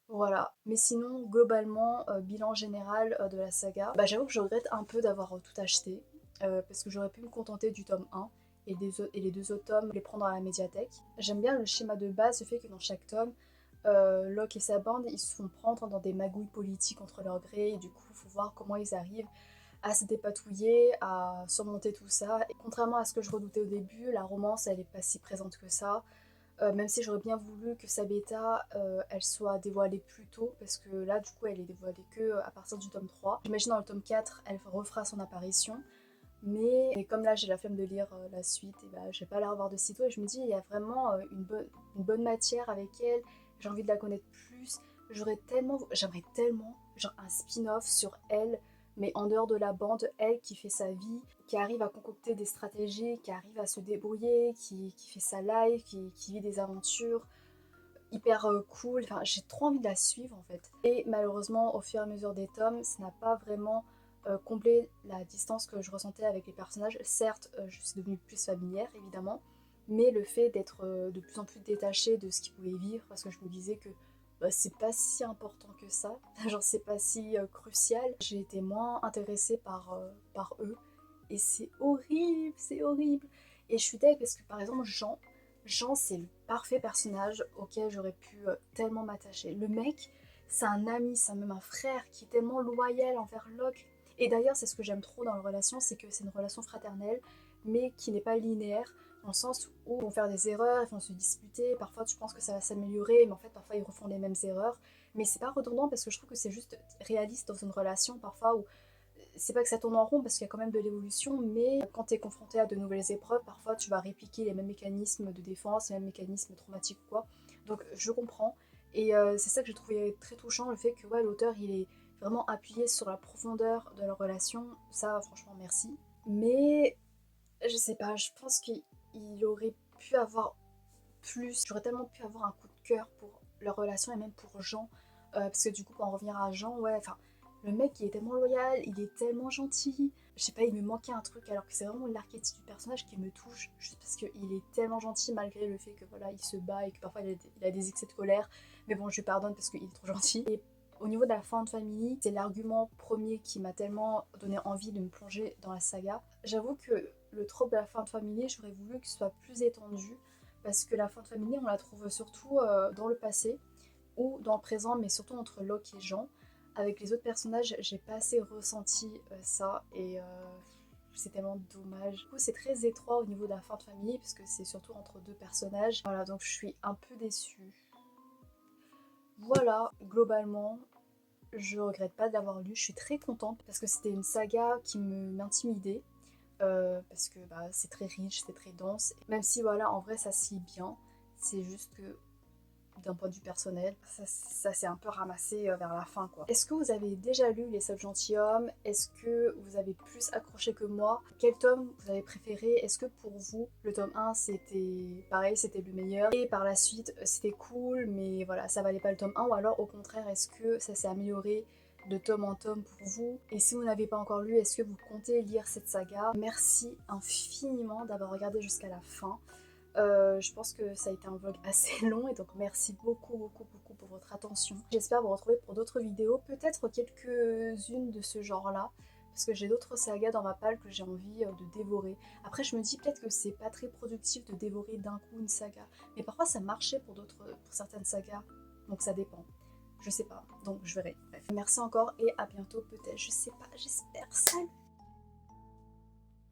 Voilà, mais sinon, globalement, bilan général de la saga, bah, j'avoue que je regrette un peu d'avoir tout acheté, parce que j'aurais pu me contenter du tome 1 et les deux autres tomes, les prendre à la médiathèque. J'aime bien le schéma de base, le fait que dans chaque tome, Locke et sa bande, ils se font prendre dans des magouilles politiques contre leur gré, et du coup, il faut voir comment ils arrivent à se dépatouiller, à surmonter tout ça. Et contrairement à ce que je redoutais au début, la romance, elle est pas si présente que ça. Même si j'aurais bien voulu que sa bêta elle soit dévoilée plus tôt, parce que là du coup elle est dévoilée que à partir du tome 3. J'imagine dans le tome 4 elle refera son apparition, mais comme là j'ai la flemme de lire la suite, et bah, je vais pas la revoir de sitôt et je me dis il y a vraiment une bonne matière avec elle, j'ai envie de la connaître plus. J'aimerais tellement genre un spin-off sur elle, mais en dehors de la bande, elle qui fait sa vie, qui arrive à concocter des stratégies, qui arrive à se débrouiller, qui fait sa life, qui vit des aventures hyper cool. Enfin, j'ai trop envie de la suivre en fait. Et malheureusement, au fur et à mesure des tomes, ça n'a pas vraiment comblé la distance que je ressentais avec les personnages. Certes, je suis devenue plus familière évidemment, mais le fait d'être de plus en plus détachée de ce qu'ils pouvaient vivre, parce que je me disais que bah, c'est pas si important que ça, genre c'est pas si crucial, j'ai été moins intéressée par eux. et c'est horrible, c'est horrible. Et je suis deg parce que par exemple Jean c'est le parfait personnage auquel j'aurais pu tellement m'attacher. Le mec, c'est un ami, c'est même un frère qui est tellement loyal envers Locke. Et d'ailleurs, c'est ce que j'aime trop dans la relation, c'est que c'est une relation fraternelle, mais qui n'est pas linéaire, dans le sens où ils vont faire des erreurs, ils vont se disputer, parfois tu penses que ça va s'améliorer, mais en fait parfois ils refont les mêmes erreurs. Mais c'est pas redondant parce que je trouve que c'est juste réaliste dans une relation parfois où c'est pas que ça tourne en rond parce qu'il y a quand même de l'évolution, mais quand tu es confronté à de nouvelles épreuves, parfois tu vas répliquer les mêmes mécanismes de défense, les mêmes mécanismes traumatiques ou quoi. Donc je comprends. Et c'est ça que j'ai trouvé très touchant, le fait que ouais, l'auteur il est vraiment appuyé sur la profondeur de leur relation. Ça, franchement, merci. Mais je sais pas, je pense qu'il aurait pu avoir plus. J'aurais tellement pu avoir un coup de cœur pour leur relation et même pour Jean. Parce que du coup, quand on revient à Jean, ouais, enfin, le mec il est tellement loyal, il est tellement gentil. Je sais pas, il me manquait un truc alors que c'est vraiment l'archétype du personnage qui me touche. Juste parce qu'il est tellement gentil malgré le fait que voilà, il se bat et que parfois il a des excès de colère. Mais bon, je lui pardonne parce qu'il est trop gentil. Et au niveau de la fin de famille, c'est l'argument premier qui m'a tellement donné envie de me plonger dans la saga. J'avoue que le trope de la fin de famille, j'aurais voulu qu'il soit plus étendu parce que la fin de famille, on la trouve surtout dans le passé ou dans le présent, mais surtout entre Locke et Jean. Avec les autres personnages, j'ai pas assez ressenti ça et c'est tellement dommage. Du coup, c'est très étroit au niveau de la fin de famille parce que c'est surtout entre deux personnages. Voilà, donc je suis un peu déçue. Voilà, globalement, je regrette pas de l'avoir lu. Je suis très contente parce que c'était une saga qui m'intimidait. Parce que bah, c'est très riche, c'est très dense. Même si voilà, en vrai ça se lit bien, c'est juste que d'un point de vue personnel, ça s'est un peu ramassé vers la fin quoi. Est-ce que vous avez déjà lu Les Sept Gentilshommes? Est-ce que vous avez plus accroché que moi? Quel tome vous avez préféré? Est-ce que pour vous, le tome 1 c'était pareil, c'était le meilleur et par la suite c'était cool mais voilà, ça valait pas le tome 1 ou alors au contraire, est-ce que ça s'est amélioré de tome en tome pour vous? Et si vous n'avez pas encore lu, est-ce que vous comptez lire cette saga? Merci infiniment d'avoir regardé jusqu'à la fin. Je pense que ça a été un vlog assez long et donc merci beaucoup beaucoup beaucoup pour votre attention. J'espère vous retrouver pour d'autres vidéos, peut-être quelques-unes de ce genre là, parce que j'ai d'autres sagas dans ma palle que j'ai envie de dévorer. Après je me dis peut-être que c'est pas très productif de dévorer d'un coup une saga, mais parfois ça marchait pour certaines sagas, donc ça dépend. Je sais pas, donc je verrai. Bref. Merci encore et à bientôt peut-être, je sais pas, j'espère. Salut!